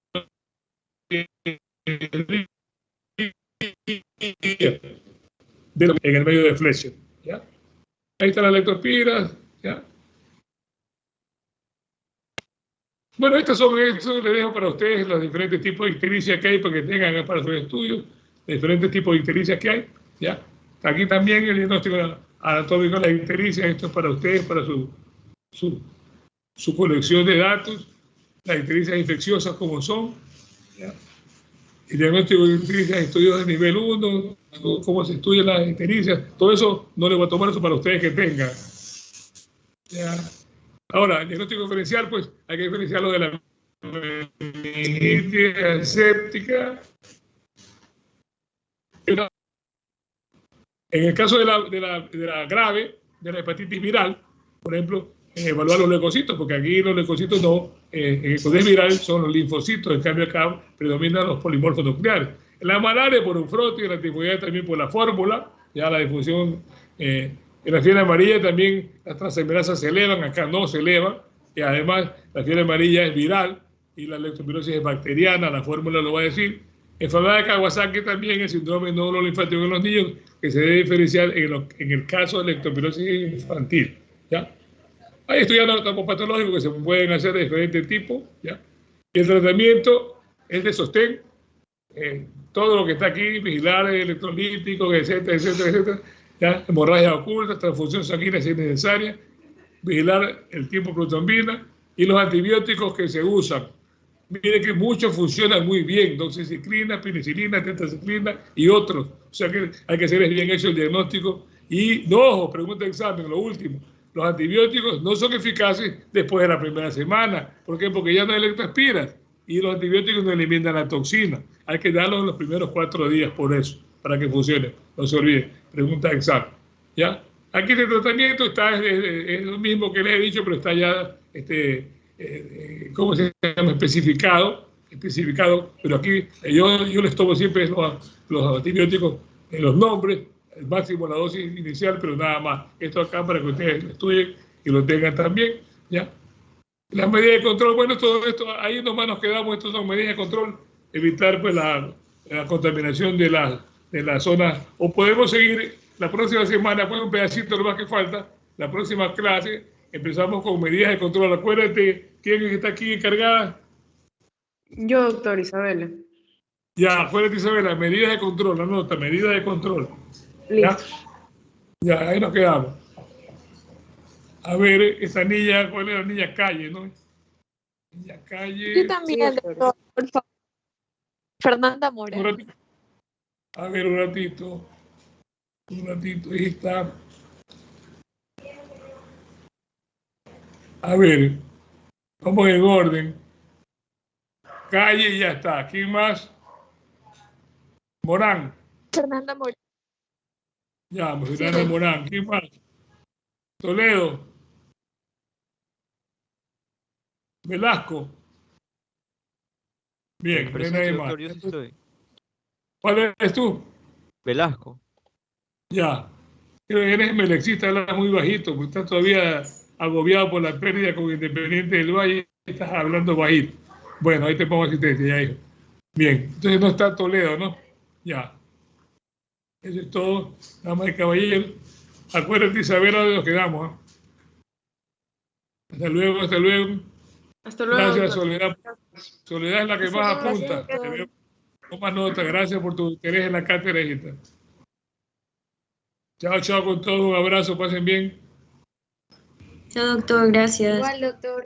en el medio de Fletcher, ¿ya? Ahí están las leptospiras, ¿ya? Bueno, eso les dejo para ustedes los diferentes tipos de ictericia que hay para que tengan para sus estudios, diferentes tipos de ictericia que hay, ¿ya? Aquí también el diagnóstico anatómico de la ictericia, esto es para ustedes, para su colección de datos, las ictericias infecciosas como son, ¿ya? El diagnóstico de ictericias, estudios de nivel 1, cómo se estudian las ictericias, todo eso no les voy a tomar, eso para ustedes que tengan. ¿Ya? Ahora, el diagnóstico diferencial, pues hay que diferenciarlo de la meningitis aséptica. En el caso de la grave, de la hepatitis viral, por ejemplo, evaluar los leucocitos, porque aquí los leucocitos no, en el código viral son los linfocitos, en cambio acá predominan los polimorfos nucleares. En la malaria por un frote, en la tifoidea también por la fórmula, ya la difusión, en la fiebre amarilla también las transaminasas se elevan, acá no se elevan, y además la fiebre amarilla es viral y la leptospirosis es bacteriana, la fórmula lo va a decir. Enfermedad de Kawasaki también, el síndrome de nódulo linfático en los niños, que se debe diferenciar en el caso de leptospirosis infantil, ¿ya? Hay estudios patológicos que se pueden hacer de diferentes tipos, ¿ya? Y el tratamiento es de sostén, todo lo que está aquí, vigilar electrolíticos, etcétera, etcétera, etcétera, ¿ya? Hemorragia oculta, transfusión sanguínea si es necesaria, vigilar el tiempo protrombina y los antibióticos que se usan. Mire que muchos funcionan muy bien, doxiciclina, penicilina, tetraciclina y otros. O sea que hay que hacer bien hecho el diagnóstico. Y no, ojo, pregunta de examen, lo último. Los antibióticos no son eficaces después de la primera semana. ¿Por qué? Porque ya no hay lectoespiras y los antibióticos no eliminan la toxina. Hay que darlos en los primeros 4 días por eso, para que funcione. No se olvide. Pregunta de examen. ¿Ya? Aquí el tratamiento está, es lo mismo que les he dicho, pero está ya, ¿cómo se llama? Especificado, pero aquí yo les tomo siempre los antibióticos en los nombres, el máximo la dosis inicial, pero nada más. Esto acá para que ustedes lo estudien y lo tengan también, ¿ya? Las medidas de control, bueno, todo esto, ahí nomás nos quedamos, estas son medidas de control, evitar pues la contaminación de la zona, o podemos seguir la próxima semana, pues un pedacito lo más que falta, la próxima clase, empezamos con medidas de control. Acuérdate, ¿quién está aquí encargada? Yo, doctor Isabela. Ya, acuérdate, Isabela, medidas de control, anota, medidas de control. ¿Ya? Ya, ahí nos quedamos. A ver, esa niña, ¿cuál es la niña Calle, no? Niña Calle. Yo también, doctor, por favor. Fernanda Mora. A ver, un ratito, ahí está. A ver, vamos en orden. Calle, ya está. ¿Quién más? Morán. Fernanda Mora. Ya, Fernanda Morán. ¿Quién más? Toledo. Velasco. Bien, no hay nadie más. Yo sí estoy. ¿Cuál eres tú? Velasco. Ya. Eres melexista, hablas muy bajito, porque estás todavía agobiado por la pérdida con Independiente del Valle, estás hablando bajito. Bueno, ahí te pongo asistencia, ya hijo. Bien, entonces no está Toledo, ¿no? Ya. Eso es todo, damas y caballeros. Acuérdate, Isabela, de nos quedamos. Hasta luego, hasta luego. Hasta luego. Gracias, Doctor. Soledad. Soledad es la que más apunta. Toma nota, gracias por tu interés en la cátedra, hijita. Chao, chao con todo, un abrazo, pasen bien. Chao, doctor, gracias. Igual, doctor.